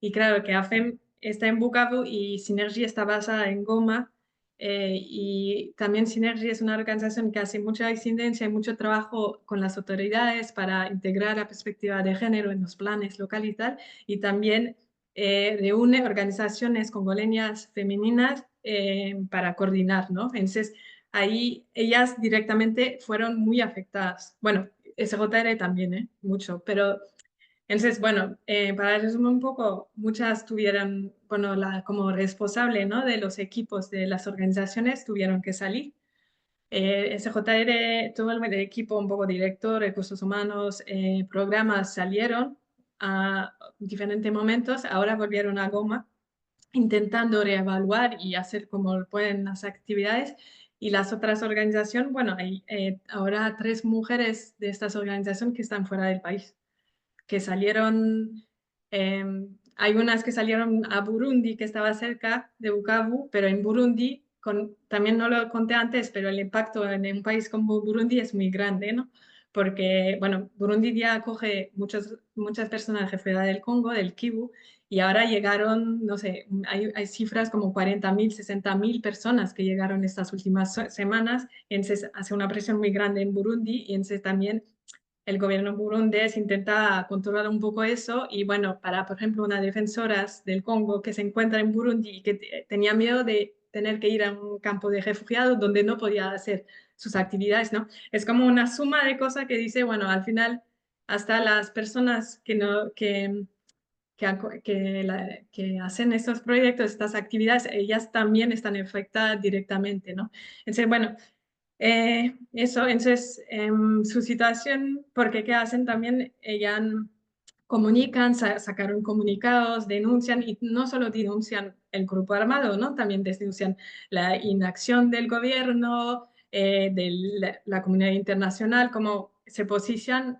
Y claro que AFEM está en Bukavu y Synergy está basada en Goma. Y también Synergy es una organización que hace mucha incidencia y mucho trabajo con las autoridades para integrar la perspectiva de género en los planes locales y tal. Y también reúne organizaciones congoleñas femeninas para coordinar, ¿no? Entonces, ahí ellas directamente fueron muy afectadas. Bueno, SJR también, mucho, pero entonces, bueno, para resumir un poco, muchas tuvieron, bueno, como responsable, ¿no?, de los equipos de las organizaciones tuvieron que salir. SJR, todo el equipo, un poco director, recursos humanos, programas salieron a diferentes momentos, ahora volvieron a Goma, intentando reevaluar y hacer como pueden las actividades. Y las otras organizaciones, bueno, hay ahora 3 mujeres de estas organizaciones que están fuera del país, que salieron, hay unas que salieron a Burundi, que estaba cerca de Bukavu, pero en Burundi también no lo conté antes, pero el impacto en un país como Burundi es muy grande, ¿no? Porque, bueno, Burundi ya acoge muchas personas refugiadas del Congo, del Kivu, y ahora llegaron, no sé, hay cifras como 40.000, 60.000 personas que llegaron estas últimas semanas, y entonces hace una presión muy grande en Burundi, y entonces también el gobierno burundés intenta controlar un poco eso, y bueno, para, por ejemplo, una defensora del Congo que se encuentra en Burundi y que tenía miedo de tener que ir a un campo de refugiados donde no podía hacer sus actividades, ¿no? Es como una suma de cosas que dice, bueno, al final, hasta las personas que hacen estos proyectos, estas actividades, ellas también están afectadas directamente, ¿no? Entonces, bueno, eso, entonces, su situación, porque ¿qué hacen también? Ellas comunican, sacaron comunicados, denuncian, y no solo denuncian el grupo armado, ¿no? También denuncian la inacción del gobierno, de la comunidad internacional, como se posicionan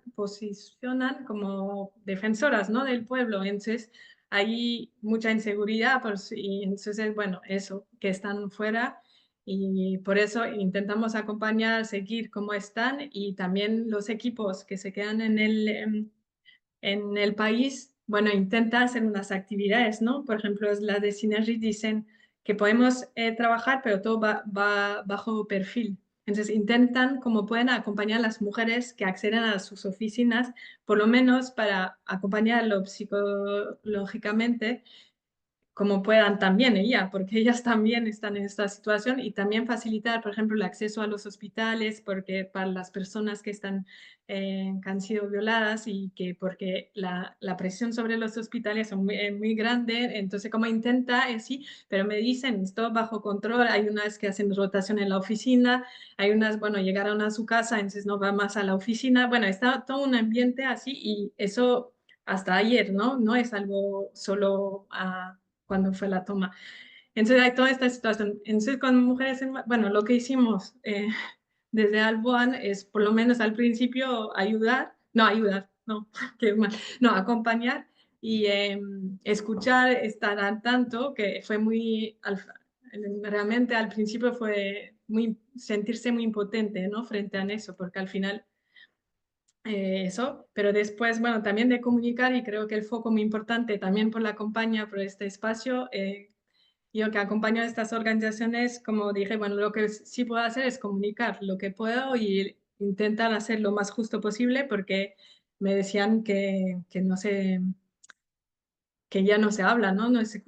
como defensoras, ¿no? Del pueblo. Entonces, hay mucha inseguridad, y entonces, bueno, eso, que están fuera. Y por eso intentamos acompañar, seguir cómo están, y también los equipos que se quedan en el país, bueno, intentan hacer unas actividades, ¿no? Por ejemplo, las de Synergy dicen que podemos trabajar, pero todo va bajo perfil. Entonces intentan, como pueden, acompañar a las mujeres que acceden a sus oficinas, por lo menos para acompañarlo psicológicamente, como puedan también ella, porque ellas también están en esta situación, y también facilitar, por ejemplo, el acceso a los hospitales, porque para las personas que que han sido violadas, y que porque la presión sobre los hospitales es muy grande, entonces como intenta, sí, pero me dicen, esto bajo control, hay unas que hacen rotación en la oficina, hay unas, bueno, llegaron a su casa, entonces no va más a la oficina, bueno, está todo un ambiente así, y eso hasta ayer, ¿no? No es algo solo cuando fue la toma. Entonces hay toda esta situación. Entonces con mujeres, bueno, lo que hicimos desde Alboan es, por lo menos al principio, no, qué mal, no, acompañar y escuchar, estar al tanto, que fue realmente al principio fue sentirse muy impotente, ¿no? Frente a eso, porque al final eso, pero después, bueno, también de comunicar, y creo que el foco muy importante también por la campaña, por este espacio, yo que acompaño a estas organizaciones, como dije, bueno, lo que sí puedo hacer es comunicar lo que puedo y intentar hacer lo más justo posible, porque me decían que no se, que ya no se habla, ¿no? No se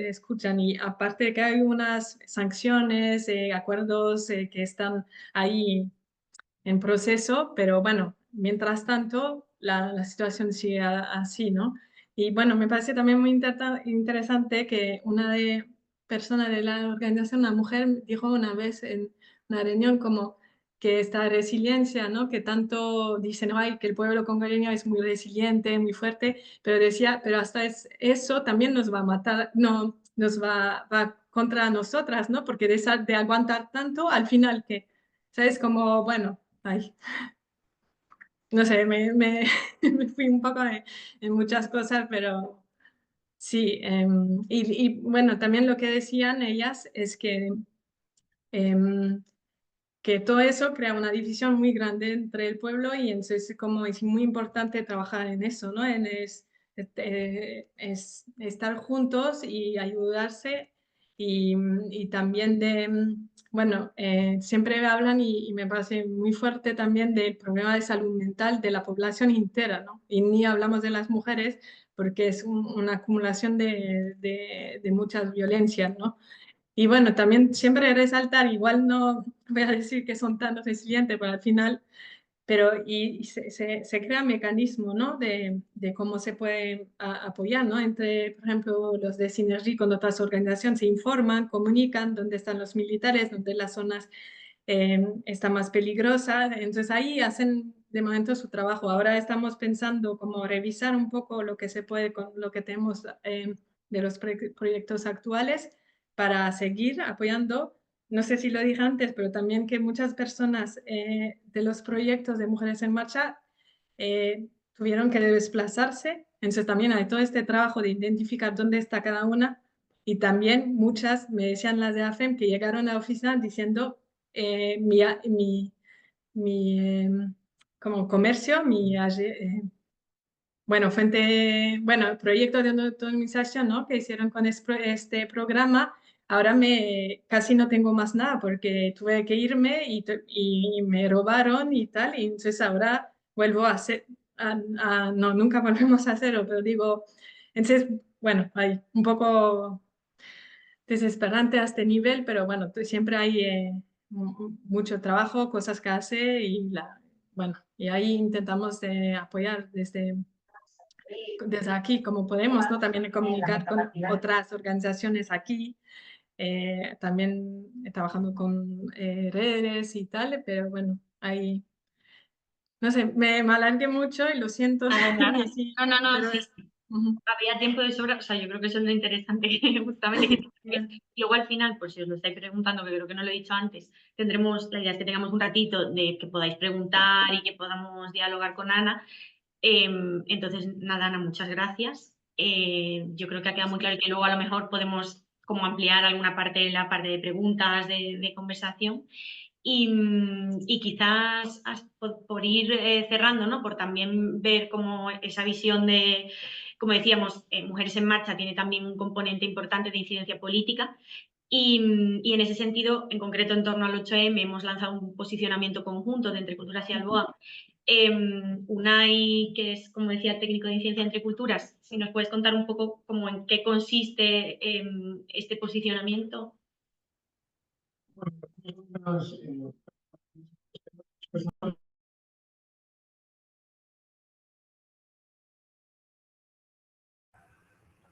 escuchan, y aparte de que hay unas sanciones, acuerdos que están ahí en proceso, pero bueno, mientras tanto, la situación sigue así, ¿no? Y bueno, me parece también muy interesante que una persona de la organización, una mujer, dijo una vez en una reunión como que esta resiliencia, ¿no? Que tanto dicen, ay, que el pueblo congoleño es muy resiliente, muy fuerte, pero decía, pero hasta eso también nos va a matar, no, va contra nosotras, ¿no? Porque de aguantar tanto, al final que, ¿sabes? Como, bueno, ay, no sé, me fui un poco en muchas cosas, pero sí. Y bueno, también lo que decían ellas es em, que todo eso crea una división muy grande entre el pueblo, y entonces como es muy importante trabajar en eso, ¿no? Es estar juntos y ayudarse, y también bueno, siempre hablan, y me parece muy fuerte también, del problema de salud mental de la población entera, ¿no? Y ni hablamos de las mujeres, porque es una acumulación de muchas violencias, ¿no? Y bueno, también siempre resaltar, igual no voy a decir que son tan resilientes, pero al final, pero y se crea un mecanismo, ¿no? De cómo se puede apoyar, ¿no? Entre, por ejemplo, los de Synergy con otras organizaciones se informan, comunican dónde están los militares, dónde las zonas están más peligrosas. Entonces ahí hacen de momento su trabajo. Ahora estamos pensando cómo revisar un poco lo que se puede con lo que tenemos de los proyectos actuales, para seguir apoyando. No sé si lo dije antes, pero también que muchas personas de los proyectos de Mujeres en Marcha tuvieron que desplazarse. Entonces también hay todo este trabajo de identificar dónde está cada una, Y también muchas me decían las de AFEM que llegaron a la oficina diciendo como comercio, el proyecto de autonomización, ¿no?, que hicieron con este programa, ahora casi no tengo más nada porque tuve que irme y me robaron y tal, y entonces ahora vuelvo a hacer, no, nunca volvemos a hacerlo, pero digo, entonces, bueno, hay un poco desesperante a este nivel, pero bueno, siempre hay mucho trabajo, cosas que hace y ahí intentamos apoyar desde aquí como podemos, ¿no? También comunicar con otras organizaciones aquí, también trabajando con redes y tal, pero bueno, ahí, no sé, me alargué mucho y lo siento. Nada. Sí, No, pero sí. Había tiempo de sobra, o sea, yo creo que eso es lo interesante, justamente. Y luego al final, pues si os lo estáis preguntando, que creo que no lo he dicho antes, la idea es que tengamos un ratito de que podáis preguntar y que podamos dialogar con Ana. Entonces, nada, Ana, muchas gracias. Yo creo que ha quedado muy claro y que luego a lo mejor podemos como ampliar alguna parte, la parte de preguntas, de conversación. Y quizás por ir cerrando, ¿no?, por también ver como esa visión de, como decíamos, Mujeres en Marcha tiene también un componente importante de incidencia política. Y en ese sentido, en concreto en torno al 8M, hemos lanzado un posicionamiento conjunto de Entre Culturas y Alboa. Unai, que es, como decía, técnico de incidencia entre culturas, si nos puedes contar un poco cómo en qué consiste este posicionamiento.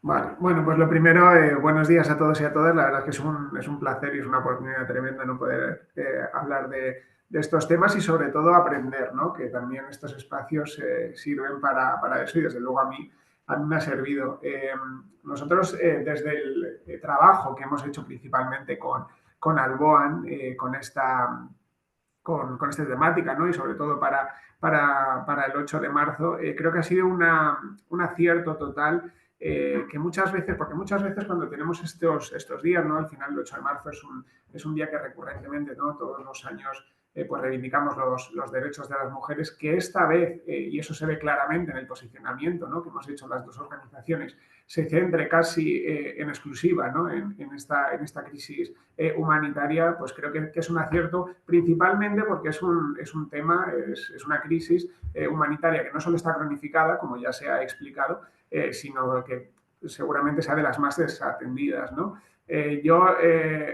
Vale, bueno, pues lo primero, buenos días a todos y a todas. La verdad es que es un placer y es una oportunidad tremenda no poder hablar de estos temas y sobre todo aprender, ¿no?, que también estos espacios sirven para eso y desde luego a mí me ha servido. Nosotros desde el trabajo que hemos hecho principalmente con Alboan, con esta temática, ¿no?, y sobre todo para el 8 de marzo, creo que ha sido un acierto total. Que muchas veces cuando tenemos estos días, ¿no?, al final el 8 de marzo es un día que recurrentemente, ¿no?, todos los años pues reivindicamos los derechos de las mujeres, que esta vez, y eso se ve claramente en el posicionamiento, ¿no?, que hemos hecho las dos organizaciones, se centre casi en exclusiva, ¿no?, en esta crisis humanitaria, pues creo que es un acierto, principalmente porque es un tema, es una crisis humanitaria que no solo está cronificada, como ya se ha explicado, sino que seguramente sea de las más desatendidas, ¿no? Yo,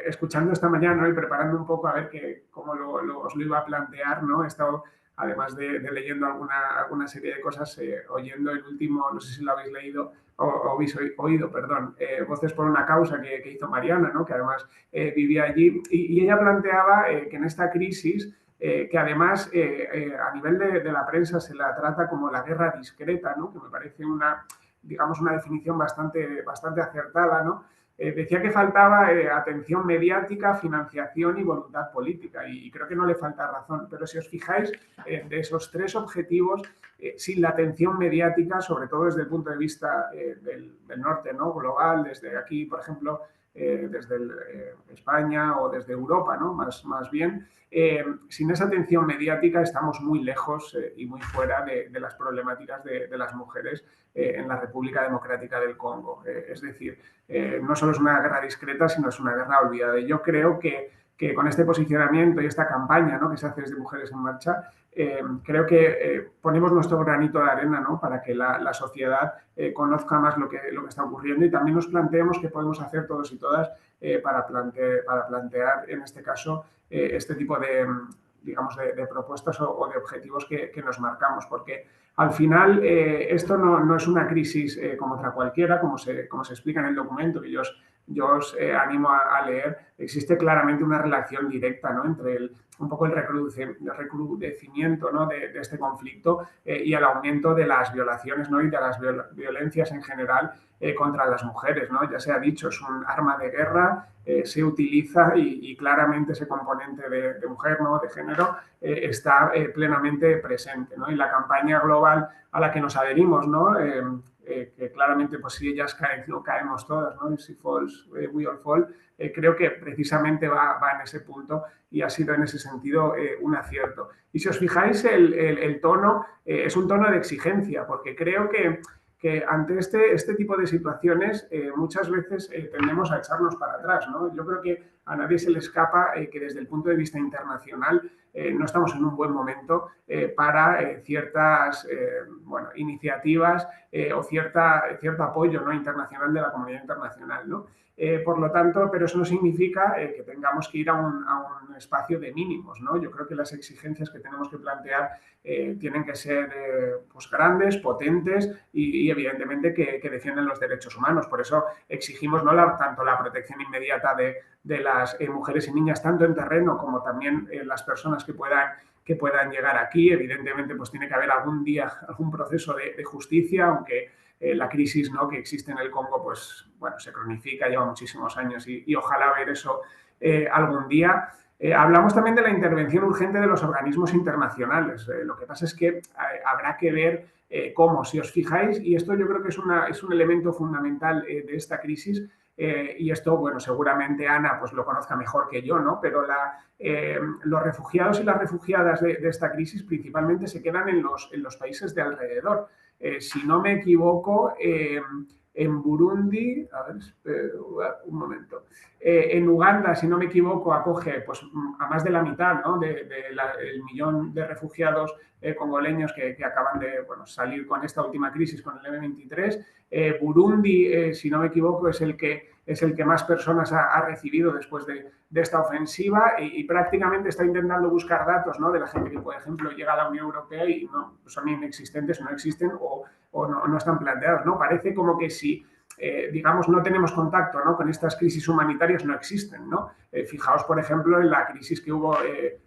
escuchando esta mañana y preparando un poco a ver cómo os lo iba a plantear, ¿no?, he estado, además de leyendo alguna serie de cosas, oyendo el último, no sé si lo habéis leído o habéis oído, perdón, Voces por una causa que hizo Mariana, ¿no?, que además vivía allí, y ella planteaba que en esta crisis, que además a nivel de la prensa se la trata como la guerra discreta, ¿no?, que me parece una definición bastante acertada, ¿no? Decía que faltaba atención mediática, financiación y voluntad política, y creo que no le falta razón, pero si os fijáis, de esos tres objetivos, sin la atención mediática, sobre todo desde el punto de vista del norte, ¿no?, global, desde aquí, por ejemplo, desde España o desde Europa, ¿no?, más bien, sin esa atención mediática estamos muy lejos y muy fuera de las problemáticas de las mujeres en la República Democrática del Congo. Es decir, no solo es una guerra discreta, sino es una guerra olvidada. Y yo creo que con este posicionamiento y esta campaña, ¿no?, que se hace desde Mujeres en Marcha, creo que ponemos nuestro granito de arena, ¿no?, para que la sociedad conozca más lo que está ocurriendo y también nos planteemos qué podemos hacer todos y todas para plantear, en este caso, este tipo de propuestas o de objetivos que nos marcamos, porque al final esto no es una crisis como otra cualquiera, como se explica en el documento que yo os animo a leer. Existe claramente una relación directa, ¿no?, entre un poco el recrudecimiento, ¿no?, de este conflicto y el aumento de las violaciones, ¿no?, y de las violencias en general contra las mujeres, ¿no? Ya se ha dicho, es un arma de guerra, se utiliza y claramente ese componente de mujer, ¿no?, de género, está plenamente presente, ¿no? Y la campaña global a la que nos adherimos, ¿no?, que claramente pues si ellas caen, no caemos todas, ¿no? Si falls, we all fall. Creo que precisamente va en ese punto y ha sido en ese sentido un acierto. Y si os fijáis, el tono es un tono de exigencia, porque creo que ante este tipo de situaciones muchas veces tendemos a echarnos para atrás, ¿no? Yo creo que a nadie se le escapa que desde el punto de vista internacional no estamos en un buen momento para ciertas iniciativas o cierto apoyo, ¿no?, internacional de la comunidad internacional, ¿no? Por lo tanto, pero eso no significa que tengamos que ir a un espacio de mínimos, ¿no? Yo creo que las exigencias que tenemos que plantear tienen que ser pues grandes, potentes y evidentemente que defienden los derechos humanos. Por eso exigimos no tanto la protección inmediata de las mujeres y niñas, tanto en terreno como también las personas que puedan llegar aquí. Evidentemente, pues tiene que haber algún proceso de justicia, aunque la crisis, ¿no?, que existe en el Congo, pues bueno, se cronifica, lleva muchísimos años y ojalá ver eso algún día. Hablamos también de la intervención urgente de los organismos internacionales. Lo que pasa es que habrá que ver cómo, si os fijáis, y esto yo creo que es un elemento fundamental de esta crisis, y esto, bueno, seguramente Ana pues lo conozca mejor que yo, ¿no? Pero los refugiados y las refugiadas de esta crisis principalmente se quedan en los países de alrededor. Si no me equivoco, en Burundi, a ver, un momento, en Uganda, si no me equivoco, acoge pues, a más de la mitad, ¿no?, del millón de refugiados congoleños que acaban de salir con esta última crisis, con el M23. Burundi, si no me equivoco, es el que más personas ha recibido después de esta ofensiva y prácticamente está intentando buscar datos, ¿no?, de la gente que, por ejemplo, llega a la Unión Europea y no, son inexistentes, no existen o no están planteados, ¿no? Parece como que si, digamos, no tenemos contacto, ¿no?, con estas crisis humanitarias, no existen, ¿no? Fijaos, por ejemplo, en la crisis que hubo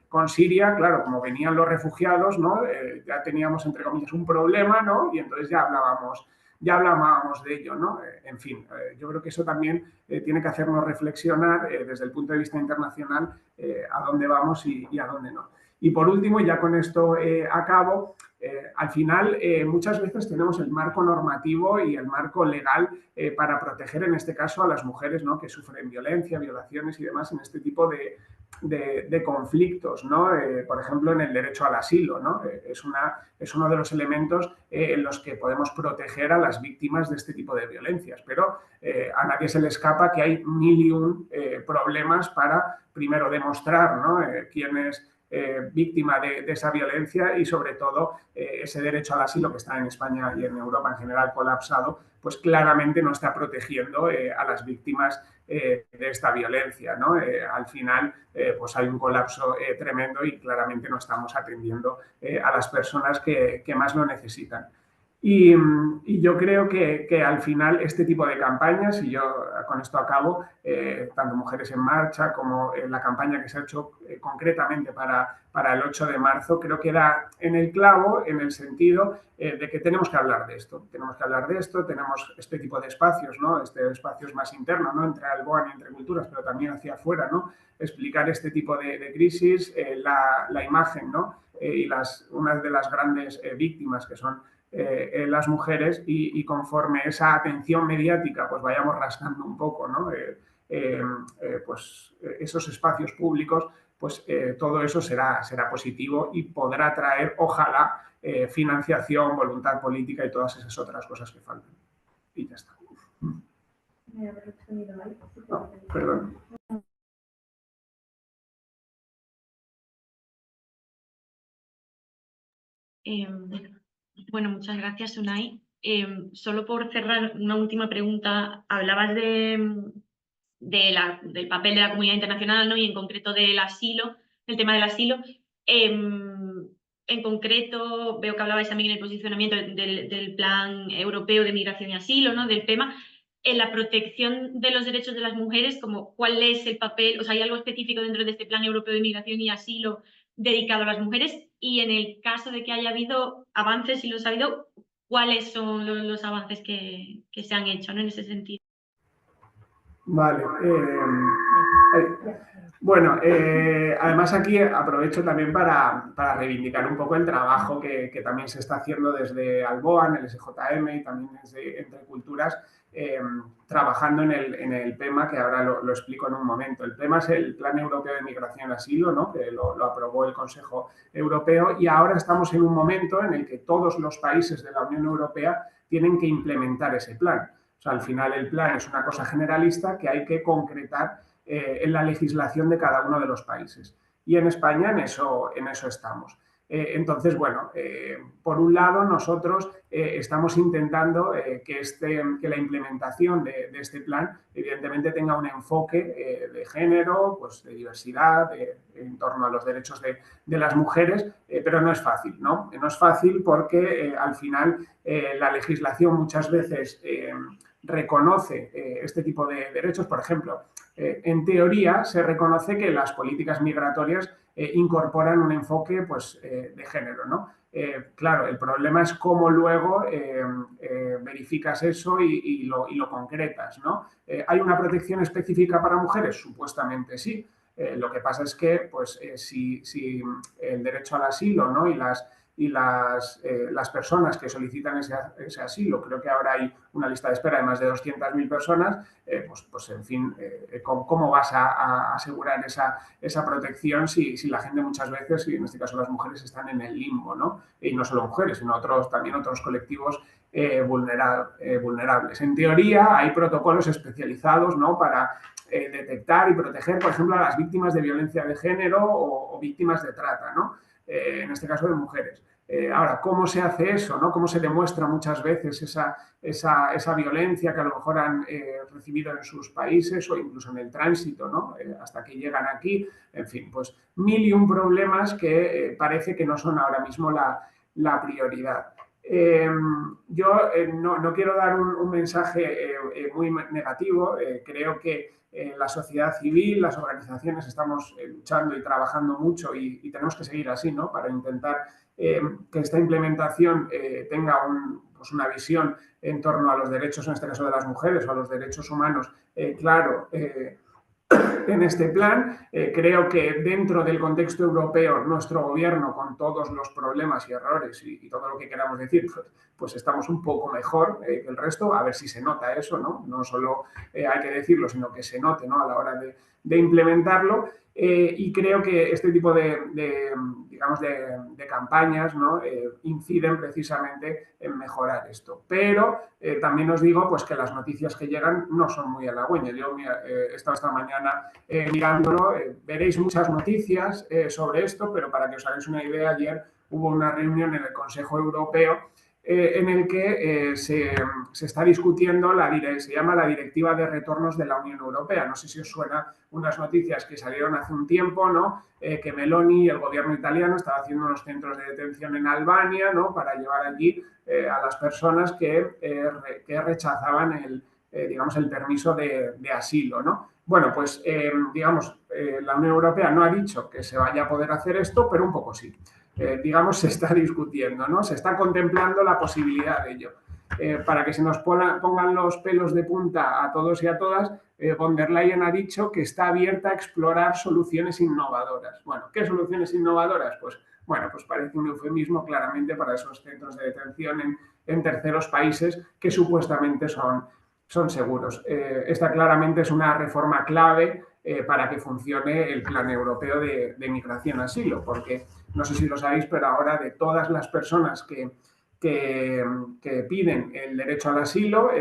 con Siria, claro, como venían los refugiados, ¿no?, ya teníamos, entre comillas, un problema, ¿no?, y entonces ya hablábamos de ello, ¿no? En fin, yo creo que eso también tiene que hacernos reflexionar desde el punto de vista internacional a dónde vamos y a dónde no. Y por último, ya con esto acabo, al final muchas veces tenemos el marco normativo y el marco legal para proteger en este caso a las mujeres, ¿no?, que sufren violencia, violaciones y demás en este tipo de conflictos, ¿no? Por ejemplo, en el derecho al asilo, ¿no? Es uno de los elementos en los que podemos proteger a las víctimas de este tipo de violencias, pero a nadie se le escapa que hay mil y un problemas para primero demostrar, ¿no?, quién es víctima de esa violencia y sobre todo ese derecho al asilo que está en España y en Europa en general colapsado, pues claramente no está protegiendo a las víctimas de esta violencia, ¿no? Al final pues hay un colapso tremendo y claramente no estamos atendiendo a las personas que más lo necesitan. Y yo creo que al final este tipo de campañas, y yo con esto acabo, tanto Mujeres en Marcha como la campaña que se ha hecho concretamente para el 8 de marzo, creo que da en el clavo en el sentido de que tenemos que hablar de esto. Tenemos este tipo de espacios, ¿no?, espacios más internos, ¿no?, entre Alboan y entre culturas, pero también hacia afuera, ¿no?, explicar este tipo de crisis, la imagen, ¿no?, y una de las grandes víctimas que son las mujeres y conforme esa atención mediática pues vayamos rascando un poco, ¿no?, pues esos espacios públicos, pues todo eso será positivo y podrá traer, ojalá, financiación, voluntad política y todas esas otras cosas que faltan. Y ya está. No, perdón. Bueno, muchas gracias, Unai. Solo por cerrar, una última pregunta. Hablabas del papel de la comunidad internacional, ¿no?, y en concreto del tema del asilo. En concreto, veo que hablabais también en el posicionamiento del Plan Europeo de Migración y Asilo, ¿no?, del PEMA. En la protección de los derechos de las mujeres, ¿cuál es el papel? O sea, ¿hay algo específico dentro de este Plan Europeo de Migración y Asilo dedicado a las mujeres? Y en el caso de que haya habido avances, si los ha habido, ¿cuáles son los avances que se han hecho, ¿no?, en ese sentido? Vale. Bueno, además aquí aprovecho también para reivindicar un poco el trabajo que también se está haciendo desde Alboan, el SJM y también desde Entre Culturas, trabajando en el PEMA, que ahora lo explico en un momento. El PEMA es el Plan Europeo de Migración y Asilo, ¿no? Que lo aprobó el Consejo Europeo, y ahora estamos en un momento en el que todos los países de la Unión Europea tienen que implementar ese plan. O sea, al final el plan es una cosa generalista que hay que concretar en la legislación de cada uno de los países. Y en España en eso estamos. Entonces, bueno, por un lado nosotros estamos intentando que la implementación de este plan evidentemente tenga un enfoque de género, pues de diversidad, en torno a los derechos de las mujeres, pero no es fácil, ¿no? No es fácil porque al final la legislación muchas veces reconoce este tipo de derechos. Por ejemplo, en teoría se reconoce que las políticas migratorias incorporan un enfoque pues, de género, ¿no? Claro, el problema es cómo luego verificas eso y lo concretas, ¿no? ¿Hay una protección específica para mujeres? Supuestamente sí. Lo que pasa es que pues, si el derecho al asilo, ¿no? y las personas que solicitan ese asilo, creo que ahora hay una lista de espera de más de 200.000 personas, pues en fin, ¿cómo vas a asegurar esa protección si la gente muchas veces, y en este caso las mujeres, están en el limbo, ¿no? Y no solo mujeres, sino también otros colectivos vulnerables. En teoría hay protocolos especializados, ¿no? Para detectar y proteger, por ejemplo, a las víctimas de violencia de género o víctimas de trata, ¿no? En este caso de mujeres. Ahora, ¿cómo se hace eso, ¿no? ¿Cómo se demuestra muchas veces esa violencia que a lo mejor han recibido en sus países o incluso en el tránsito, ¿no? Hasta que llegan aquí? En fin, pues 1001 problemas que parece que no son ahora mismo la prioridad. Yo no quiero dar un mensaje muy negativo. Creo que la sociedad civil, las organizaciones estamos luchando y trabajando mucho y tenemos que seguir así, ¿no? Para intentar que esta implementación tenga una visión en torno a los derechos, en este caso de las mujeres, o a los derechos humanos, claro, en este plan. Creo que dentro del contexto europeo, nuestro gobierno, con todos los problemas y errores y todo lo que queramos decir, pues estamos un poco mejor que el resto. A ver si se nota eso, ¿no? No solo hay que decirlo, sino que se note, ¿no? A la hora de implementarlo. Y creo que este tipo de campañas, ¿no? Inciden precisamente en mejorar esto. Pero también os digo pues, que las noticias que llegan no son muy halagüeñas. Yo he estado esta mañana mirándolo, veréis muchas noticias sobre esto, pero para que os hagáis una idea, ayer hubo una reunión en el Consejo Europeo en el que se está discutiendo, se llama la Directiva de Retornos de la Unión Europea. No sé si os suena unas noticias que salieron hace un tiempo, ¿no? Que Meloni, el gobierno italiano, estaba haciendo unos centros de detención en Albania, ¿no? Para llevar allí a las personas que rechazaban el permiso de asilo, ¿no? Bueno, pues la Unión Europea no ha dicho que se vaya a poder hacer esto, pero un poco sí. Se está discutiendo, ¿no? Se está contemplando la posibilidad de ello. Para que se nos pongan los pelos de punta a todos y a todas, von der Leyen ha dicho que está abierta a explorar soluciones innovadoras. Bueno, ¿qué soluciones innovadoras? Pues parece un eufemismo claramente para esos centros de detención en terceros países que supuestamente son seguros. Esta claramente es una reforma clave para que funcione el Plan Europeo de Migración y Asilo, porque no sé si lo sabéis, pero ahora de todas las personas que piden el derecho al asilo,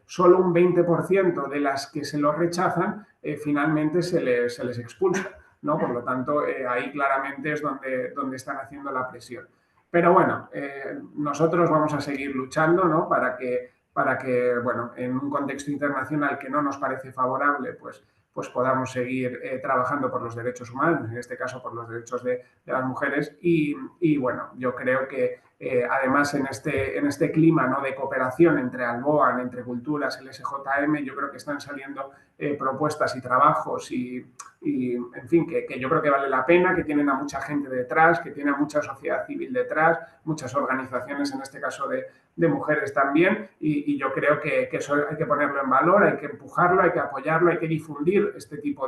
solo un 20% de las que se lo rechazan finalmente se les expulsa, ¿no? Por lo tanto, ahí claramente es donde están haciendo la presión. Pero bueno, nosotros vamos a seguir luchando, ¿no? Para que, bueno, en un contexto internacional que no nos parece favorable, pues podamos seguir trabajando por los derechos humanos, en este caso por los derechos de las mujeres. Y bueno, yo creo que además en este clima, ¿no? De cooperación entre Alboan, Entre Culturas, el SJM, yo creo que están saliendo propuestas y trabajos y en fin, que yo creo que vale la pena, que tienen a mucha gente detrás, que tienen a mucha sociedad civil detrás, muchas organizaciones, en este caso de mujeres también, y yo creo que eso hay que ponerlo en valor, hay que empujarlo, hay que apoyarlo, hay que difundir este tipo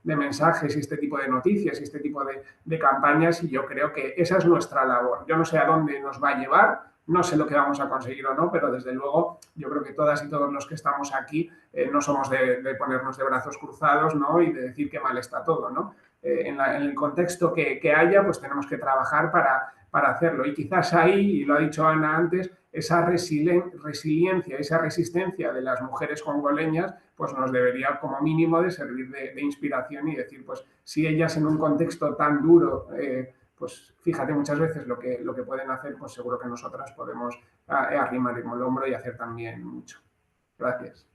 de mensajes y este tipo de noticias y este tipo de campañas, y yo creo que esa es nuestra labor. Yo no sé a dónde nos va a llevar, no sé lo que vamos a conseguir o no, pero desde luego yo creo que todas y todos los que estamos aquí no somos de ponernos de brazos cruzados, ¿no? Y de decir que mal está todo, ¿no? En el contexto que haya, pues tenemos que trabajar para hacerlo. Y quizás ahí, y lo ha dicho Ana antes, esa resiliencia, esa resistencia de las mujeres congoleñas, pues nos debería como mínimo de servir de inspiración y decir, pues si ellas en un contexto tan duro, pues fíjate muchas veces lo que pueden hacer, pues seguro que nosotras podemos arrimar el hombro y hacer también mucho. Gracias.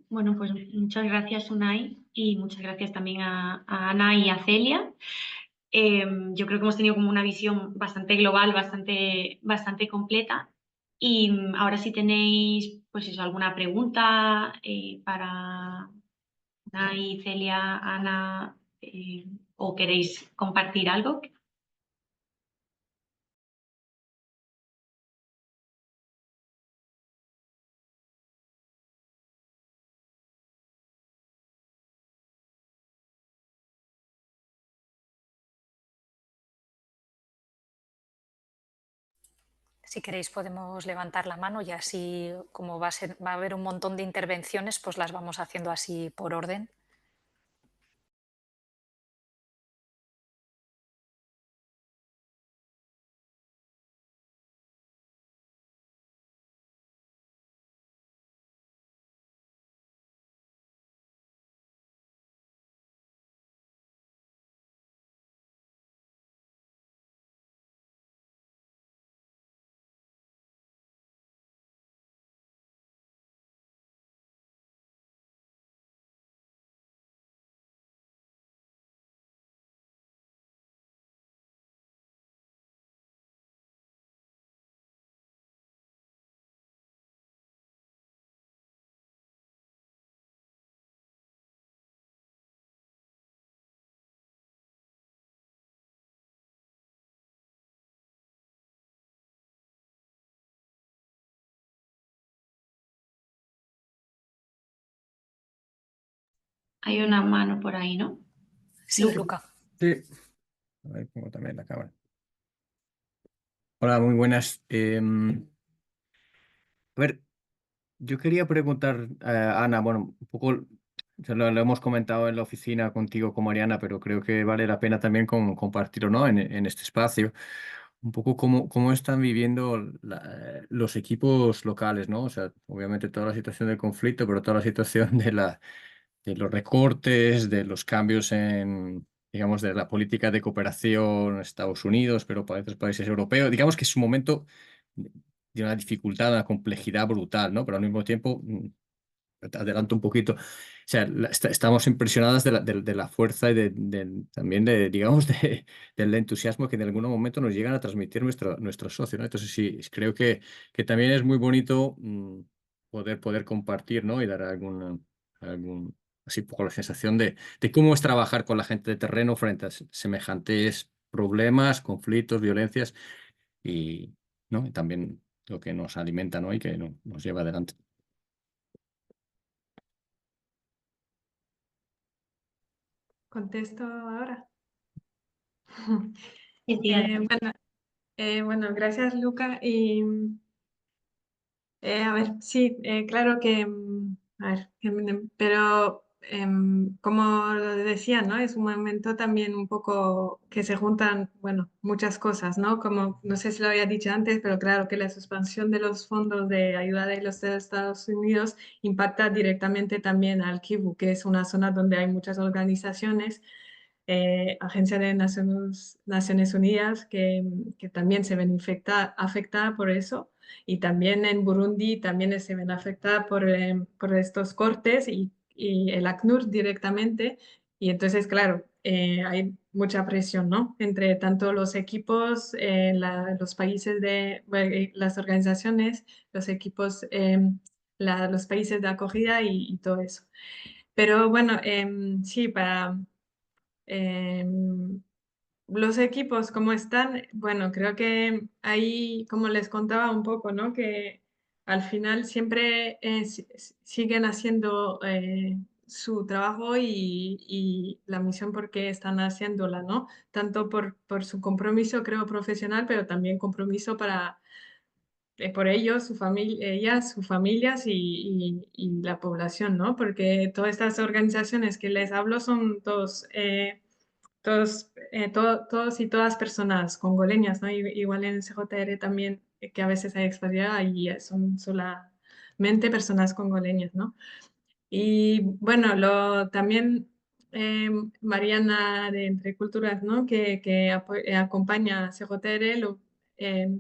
Bueno, pues muchas gracias, Unai, y muchas gracias también a Ana y a Celia. Yo creo que hemos tenido como una visión bastante global, bastante completa. Y ahora si tenéis, pues eso, alguna pregunta para Unai, Celia, Ana, o queréis compartir algo. Si queréis podemos levantar la mano y así, como va a haber un montón de intervenciones, pues las vamos haciendo así por orden. Hay una mano por ahí, ¿no? Sí, Luca. Sí. A ver, pongo también la cámara. Hola, muy buenas. A ver, yo quería preguntar a Ana, bueno, un poco, lo hemos comentado en la oficina contigo con Mariana, pero creo que vale la pena también compartirlo, ¿no? En este espacio, un poco cómo están viviendo los equipos locales, ¿no? O sea, obviamente toda la situación del conflicto, pero toda la situación de los recortes, de los cambios en, digamos, de la política de cooperación Estados Unidos, pero para otros países europeos. Digamos que es un momento de una dificultad, una complejidad brutal, ¿no? Pero al mismo tiempo, te adelanto un poquito, o sea, estamos impresionadas de la fuerza y también digamos, del entusiasmo que en algún momento nos llegan a transmitir nuestros socios, ¿no? Entonces sí, creo que también es muy bonito poder compartir, ¿no? Y dar algún así un poco la sensación de cómo es trabajar con la gente de terreno frente a semejantes problemas, conflictos, violencias y, ¿no? Y también lo que nos alimenta, ¿no? Y que nos lleva adelante. ¿Contesto ahora? Bueno, Bueno, gracias, Luca. Y a ver, sí, claro que, a ver, pero como lo decía, ¿no? Es un momento también un poco que se juntan, bueno, muchas cosas, ¿no? Como, no sé si lo había dicho antes, pero claro que la suspensión de los fondos de ayuda de los Estados Unidos impacta directamente también al Kivu, que es una zona donde hay muchas organizaciones, Agencia de Naciones Unidas, que también se ven afectadas por eso. Y también en Burundi también se ven afectadas por estos cortes y el ACNUR directamente. Y entonces, claro, hay mucha presión, ¿no? Entre tanto los equipos, los países bueno, las organizaciones, los equipos, los países de acogida y todo eso. Pero bueno, sí, em, los equipos, ¿cómo están? Bueno, creo que ahí, como les contaba un poco, ¿no? Que al final siempre siguen haciendo su trabajo y la misión porque están haciéndola, ¿no? Tanto por su compromiso, creo, profesional, pero también compromiso por ellos, su familia, ellas, sus familias y la población, ¿no? Porque todas estas organizaciones que les hablo son todos y todas personas congoleñas, ¿no? Igual en el CJR también, que a veces hay expatriadas y son solamente personas congoleñas, ¿no? Y bueno, también Mariana de Entre Culturas, ¿no? Que acompaña a CJR, eh,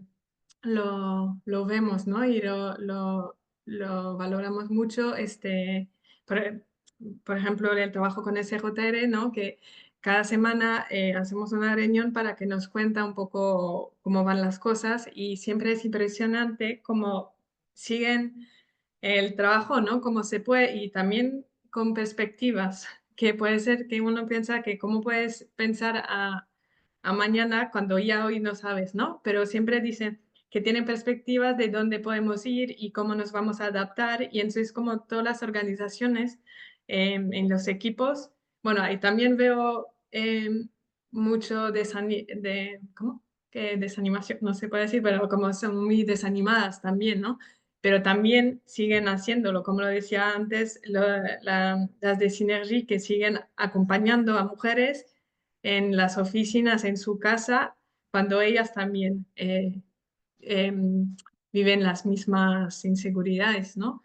lo vemos, ¿no? Y lo valoramos mucho, por, por ejemplo, el trabajo con SJR, ¿no? Que cada semana hacemos una reunión para que nos cuenta un poco cómo van las cosas y siempre es impresionante cómo siguen el trabajo, ¿no? Cómo se puede y también con perspectivas, que puede ser que uno piensa que cómo puedes pensar a mañana cuando ya hoy no sabes, ¿no? Pero siempre dicen que tienen perspectivas de dónde podemos ir y cómo nos vamos a adaptar y entonces como todas las organizaciones en los equipos, bueno, ahí también veo mucho ¿cómo? Que desanimación, no se puede decir, pero como son muy desanimadas también, ¿no? Pero también siguen haciéndolo, como lo decía antes, las de Synergy que siguen acompañando a mujeres en las oficinas, en su casa, cuando ellas también viven las mismas inseguridades, ¿no?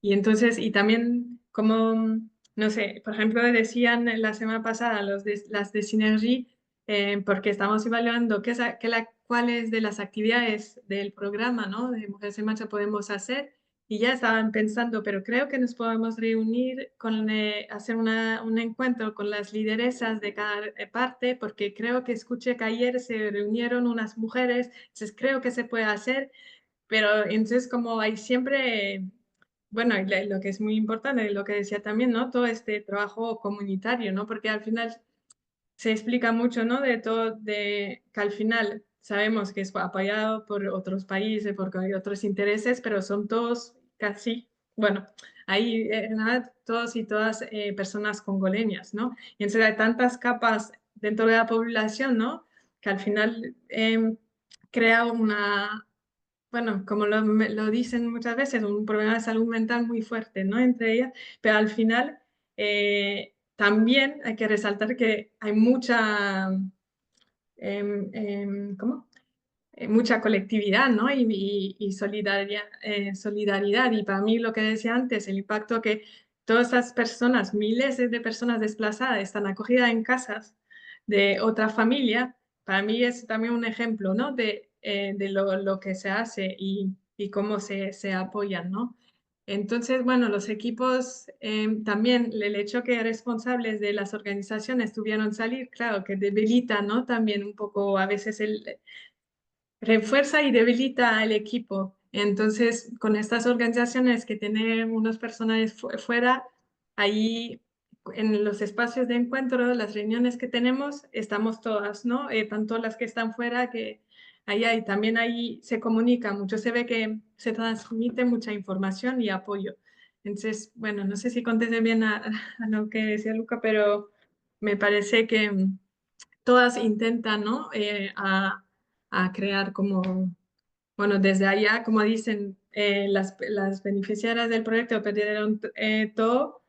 Y entonces, y también como, no sé, por ejemplo, decían la semana pasada las de Synergy, porque estamos evaluando cuáles de las actividades del programa, ¿no? De Mujeres en Marcha podemos hacer. Y ya estaban pensando, pero creo que nos podemos reunir hacer un encuentro con las lideresas de cada parte, porque creo que escuché que ayer se reunieron unas mujeres, entonces creo que se puede hacer, pero entonces como hay siempre, bueno, y lo que es muy importante, lo que decía también, ¿no? Todo este trabajo comunitario, ¿no? Porque al final se explica mucho, ¿no? De todo, que al final sabemos que es apoyado por otros países, porque hay otros intereses, pero son todos casi, bueno, hay nada, todos y todas personas congoleñas, ¿no? Y entonces hay tantas capas dentro de la población, ¿no? Que al final crea bueno, como lo dicen muchas veces, un problema de salud mental muy fuerte, ¿no? Entre ellas, pero al final también hay que resaltar que hay mucha, ¿cómo? Mucha colectividad, ¿no? Y solidaridad. Y para mí lo que decía antes, el impacto que todas esas personas, miles de personas desplazadas, están acogidas en casas de otra familia, para mí es también un ejemplo, ¿no? De lo que se hace y cómo se apoyan, ¿no? Entonces, bueno, los equipos también, el hecho que responsables de las organizaciones tuvieron salir, claro, que debilita, ¿no? También un poco a veces refuerza y debilita al equipo. Entonces, con estas organizaciones que tienen unos personales fuera, ahí en los espacios de encuentro, las reuniones que tenemos, estamos todas, ¿no? Tanto las que están fuera, que también ahí se comunica mucho, se ve que se transmite mucha información y apoyo. Entonces, bueno, no sé si contesté bien a lo que decía Luca, pero me parece que todas intentan, ¿no? A crear como, bueno, desde allá, como dicen, las beneficiarias del proyecto perdieron todo,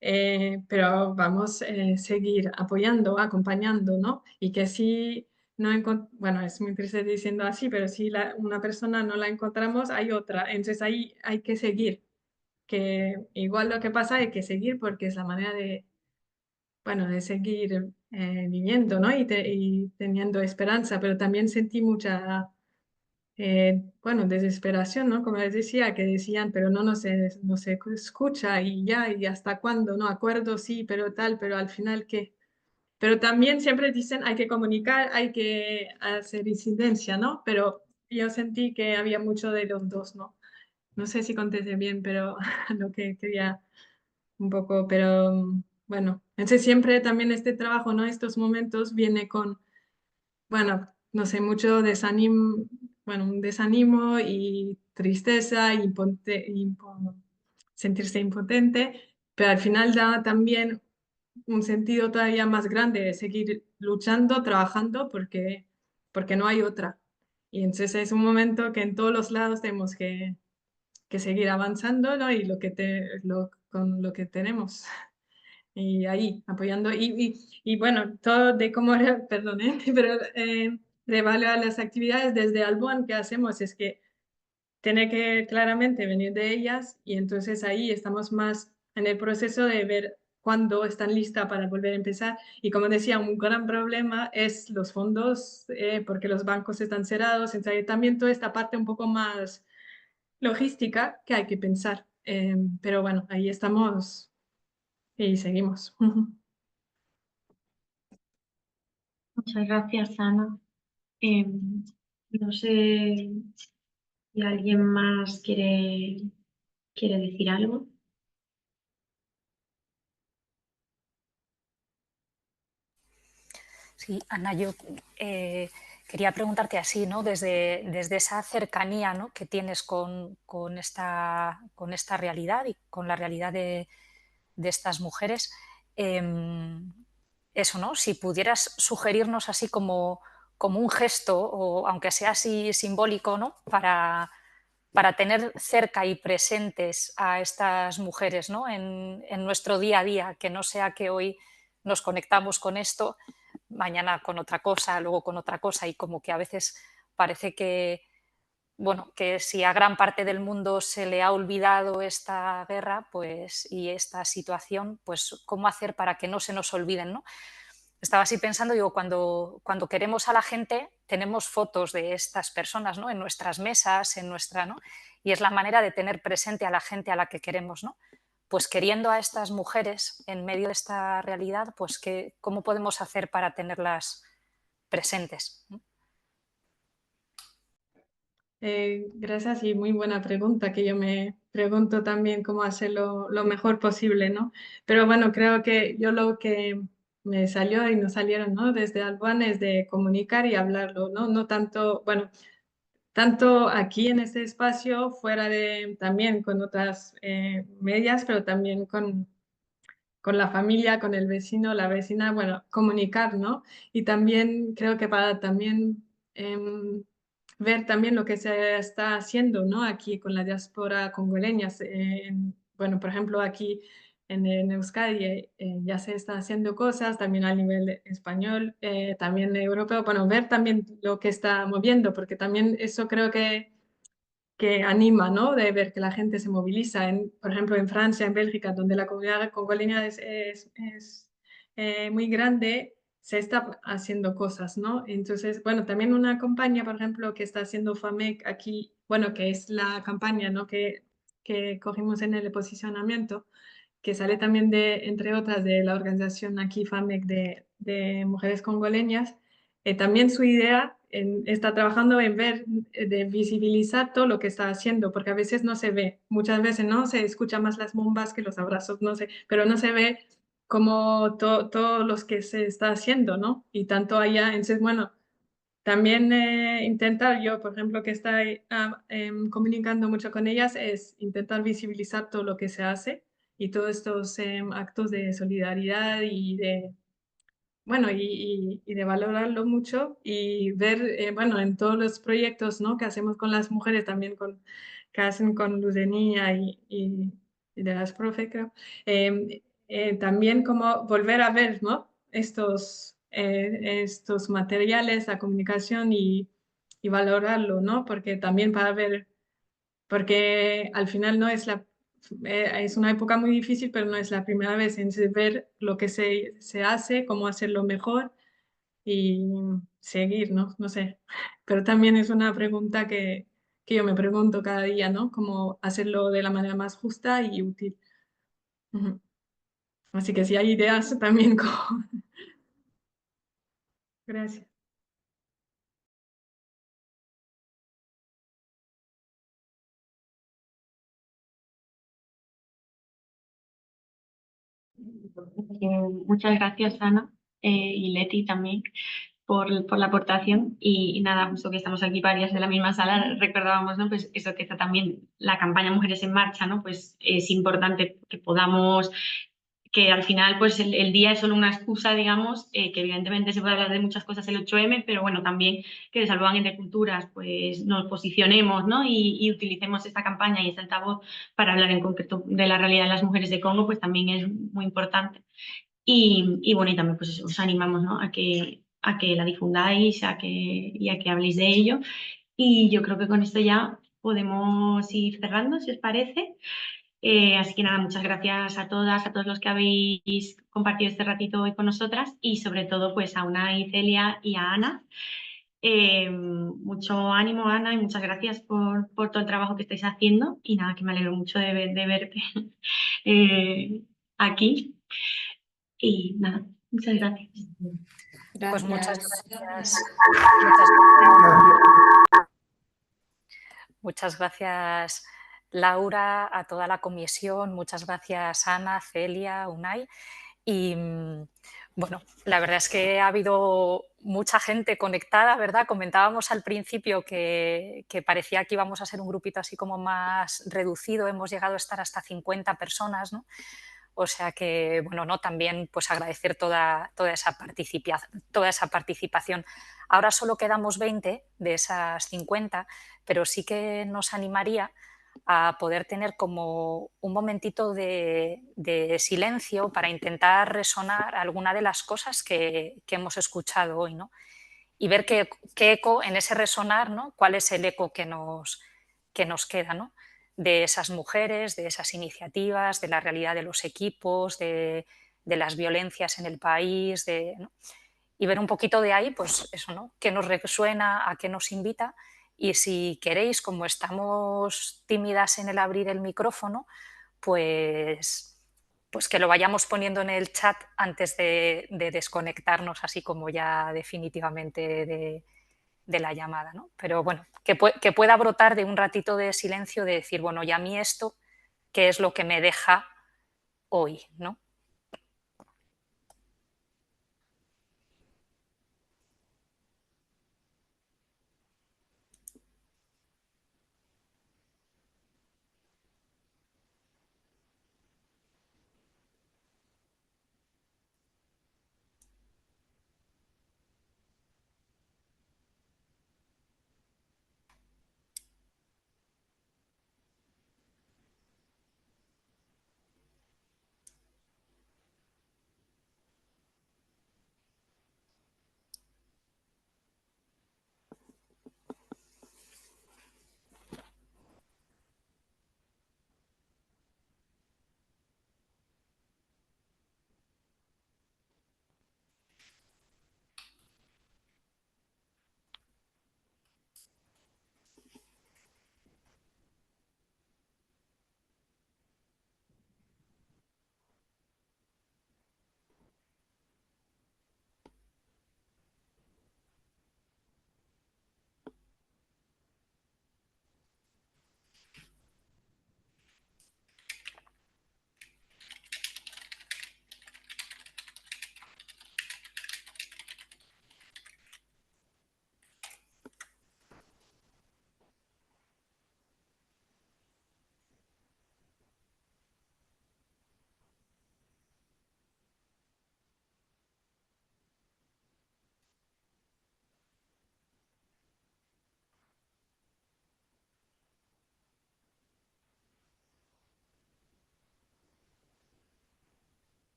pero vamos a seguir apoyando, acompañando, ¿no? Y que si no bueno, es muy triste diciendo así, pero si una persona no la encontramos, hay otra. Entonces ahí hay que seguir, que igual lo que pasa hay que seguir porque es la manera de, bueno, de seguir viviendo, ¿no? Y teniendo esperanza, pero también sentí mucha, bueno, desesperación, ¿no? Como les decía, que decían, pero no se escucha y ya, y hasta cuándo, ¿no? Acuerdo, sí, pero tal, pero al final, ¿qué? Pero también siempre dicen, hay que comunicar, hay que hacer incidencia, ¿no? Pero yo sentí que había mucho de los dos, ¿no? No sé si contesté bien, pero lo que quería un poco, pero bueno, entonces siempre también este trabajo, ¿no? Estos momentos viene con, bueno, no sé, mucho desánimo, bueno, un desánimo y tristeza, sentirse impotente, pero al final da también un sentido todavía más grande de seguir luchando, trabajando, porque no hay otra. Y entonces es un momento que en todos los lados tenemos que seguir avanzando, ¿no? Y con lo que tenemos. Y ahí, apoyando. Y bueno, todo de cómo, perdón, pero de evaluar las actividades desde Albón que hacemos es que tiene que claramente venir de ellas y entonces ahí estamos más en el proceso de ver cuándo están listas para volver a empezar. Y como decía, un gran problema es los fondos, porque los bancos están cerrados, entonces hay también toda esta parte un poco más logística que hay que pensar. Pero bueno, ahí estamos y seguimos. Muchas gracias, Ana. No sé si alguien más quiere decir algo. Sí, Ana, yo quería preguntarte así, ¿no? Desde esa cercanía, ¿no?, que tienes con esta realidad y con la realidad de estas mujeres, eso, ¿no? Si pudieras sugerirnos así como un gesto, o aunque sea así simbólico, ¿no?, para tener cerca y presentes a estas mujeres, ¿no?, en nuestro día a día, que no sea que hoy nos conectamos con esto, mañana con otra cosa, luego con otra cosa, y como que a veces parece que, bueno, que si a gran parte del mundo se le ha olvidado esta guerra, pues, y esta situación, pues cómo hacer para que no se nos olviden, ¿no? Estaba así pensando, digo, cuando queremos a la gente, tenemos fotos de estas personas, ¿no?, en nuestras mesas, ¿no? Y es la manera de tener presente a la gente a la que queremos, ¿no? Pues queriendo a estas mujeres en medio de esta realidad, pues ¿cómo podemos hacer para tenerlas presentes, ¿no? Gracias y muy buena pregunta, que yo me pregunto también cómo hacerlo lo mejor posible, ¿no? Pero bueno, creo que yo lo que me salió y nos salieron, ¿no?, desde Albán es de comunicar y hablarlo, ¿no? No tanto, bueno, tanto aquí en este espacio, fuera de también con otras medias, pero también con la familia, con el vecino, la vecina, bueno, comunicar, ¿no? Y también creo que para también ver también lo que se está haciendo, ¿no?, aquí con la diáspora congoleña. Bueno, por ejemplo, aquí en Euskadi ya se está haciendo cosas, también a nivel español, también europeo, bueno, ver también lo que está moviendo, porque también eso creo que anima, ¿no?, de ver que la gente se moviliza. Por ejemplo, en Francia, en Bélgica, donde la comunidad congoleña es muy grande, se está haciendo cosas, ¿no? Entonces, bueno, también una campaña, por ejemplo, que está haciendo FAMEC aquí, bueno, que es la campaña, ¿no?, que cogimos en el posicionamiento, que sale también entre otras, de la organización aquí FAMEC de mujeres congoleñas. También su idea está trabajando en ver, de visibilizar todo lo que está haciendo, porque a veces no se ve, muchas veces no se escucha más las bombas que los abrazos, no sé, pero no se ve como todo lo que se está haciendo, ¿no? Y tanto allá, entonces, bueno, también intentar, yo, por ejemplo, que estoy comunicando mucho con ellas, es intentar visibilizar todo lo que se hace y todos estos actos de solidaridad y de, bueno, y de valorarlo mucho y ver, bueno, en todos los proyectos, ¿no?, que hacemos con las mujeres, también que hacen con Lucenía y de las profe, creo, también como volver a ver, ¿no?, estos materiales, la comunicación y valorarlo, ¿no? Porque también para ver, porque al final no es es una época muy difícil, pero no es la primera vez en ver lo que se hace, cómo hacerlo mejor y seguir, ¿no? No sé. Pero también es una pregunta que yo me pregunto cada día, ¿no? Cómo hacerlo de la manera más justa y útil. Ujú. Así que si hay ideas también. Gracias. Muchas gracias, Ana, y Leti también, por la aportación y nada, justo que estamos aquí varias de la misma sala, recordábamos, ¿no? Pues eso que está también la campaña Mujeres en Marcha, ¿no? Pues es importante que podamos, que al final pues el día es solo una excusa, digamos, que evidentemente se puede hablar de muchas cosas el 8M, pero bueno, también que de Salvaban entre Culturas pues nos posicionemos, ¿no? Y utilicemos esta campaña y este altavoz para hablar en concreto de la realidad de las mujeres de Congo, pues también es muy importante. Y bueno, y también pues eso, os animamos, ¿no? a que la difundáis, y a que habléis de ello. Y yo creo que con esto ya podemos ir cerrando, si os parece. Así que nada, muchas gracias a todas, a todos los que habéis compartido este ratito hoy con nosotras y sobre todo pues a Unai, Celia y a Ana. Mucho ánimo, Ana, y muchas gracias por todo el trabajo que estáis haciendo y nada, que me alegro mucho de verte aquí. Y nada, muchas gracias. Pues muchas Gracias. gracias. Muchas gracias, Laura, a toda la comisión. Muchas gracias, Ana, Celia, Unai. Y bueno, la verdad es que ha habido mucha gente conectada, ¿verdad? Comentábamos al principio que parecía que íbamos a ser un grupito así como más reducido. Hemos llegado a estar hasta 50 personas, ¿no? O sea que, bueno, ¿no? También pues agradecer toda esa participación. Ahora solo quedamos 20 de esas 50, pero sí que nos animaría a poder tener como un momentito de silencio para intentar resonar alguna de las cosas que hemos escuchado hoy, ¿no? Y ver qué eco en ese resonar, ¿no? Cuál es el eco que nos queda, ¿no? De esas mujeres, de esas iniciativas, de la realidad de los equipos, de las violencias en el país, ¿no? Y ver un poquito de ahí, pues eso, ¿no? ¿Qué nos resuena, a qué nos invita? Y si queréis, como estamos tímidas en el abrir el micrófono, pues que lo vayamos poniendo en el chat antes de desconectarnos, así como ya definitivamente de la llamada, ¿no? Pero bueno, que pueda brotar de un ratito de silencio, de decir, bueno, y a mí esto, ¿qué es lo que me deja hoy, ¿no?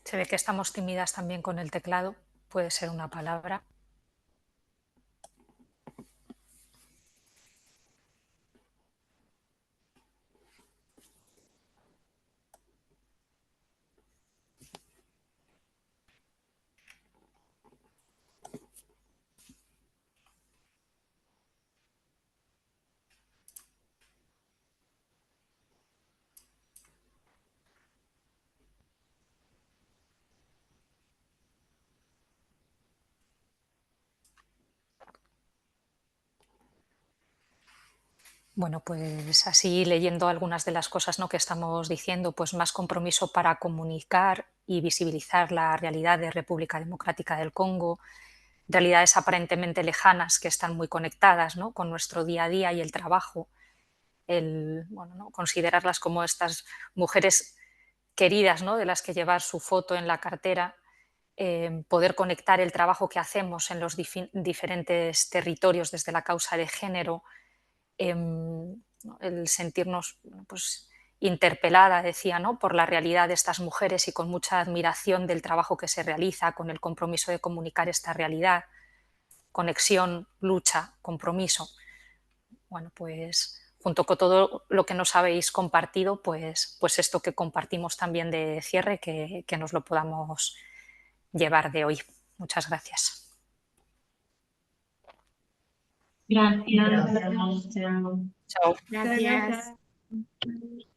Se ve que estamos tímidas también con el teclado. Puede ser una palabra. Bueno, pues así leyendo algunas de las cosas, ¿no?, que estamos diciendo, pues más compromiso para comunicar y visibilizar la realidad de República Democrática del Congo, realidades aparentemente lejanas que están muy conectadas, ¿no?, con nuestro día a día y el trabajo, bueno, ¿no?, considerarlas como estas mujeres queridas, ¿no?, de las que llevar su foto en la cartera, poder conectar el trabajo que hacemos en los diferentes territorios desde la causa de género, ¿no?, el sentirnos, pues, interpelada, decía, ¿no?, por la realidad de estas mujeres y con mucha admiración del trabajo que se realiza, con el compromiso de comunicar esta realidad, conexión, lucha, compromiso. Bueno, pues junto con todo lo que nos habéis compartido, pues esto que compartimos también de cierre, que nos lo podamos llevar de hoy. Muchas gracias. Gracias. Chao. Gracias. Gracias.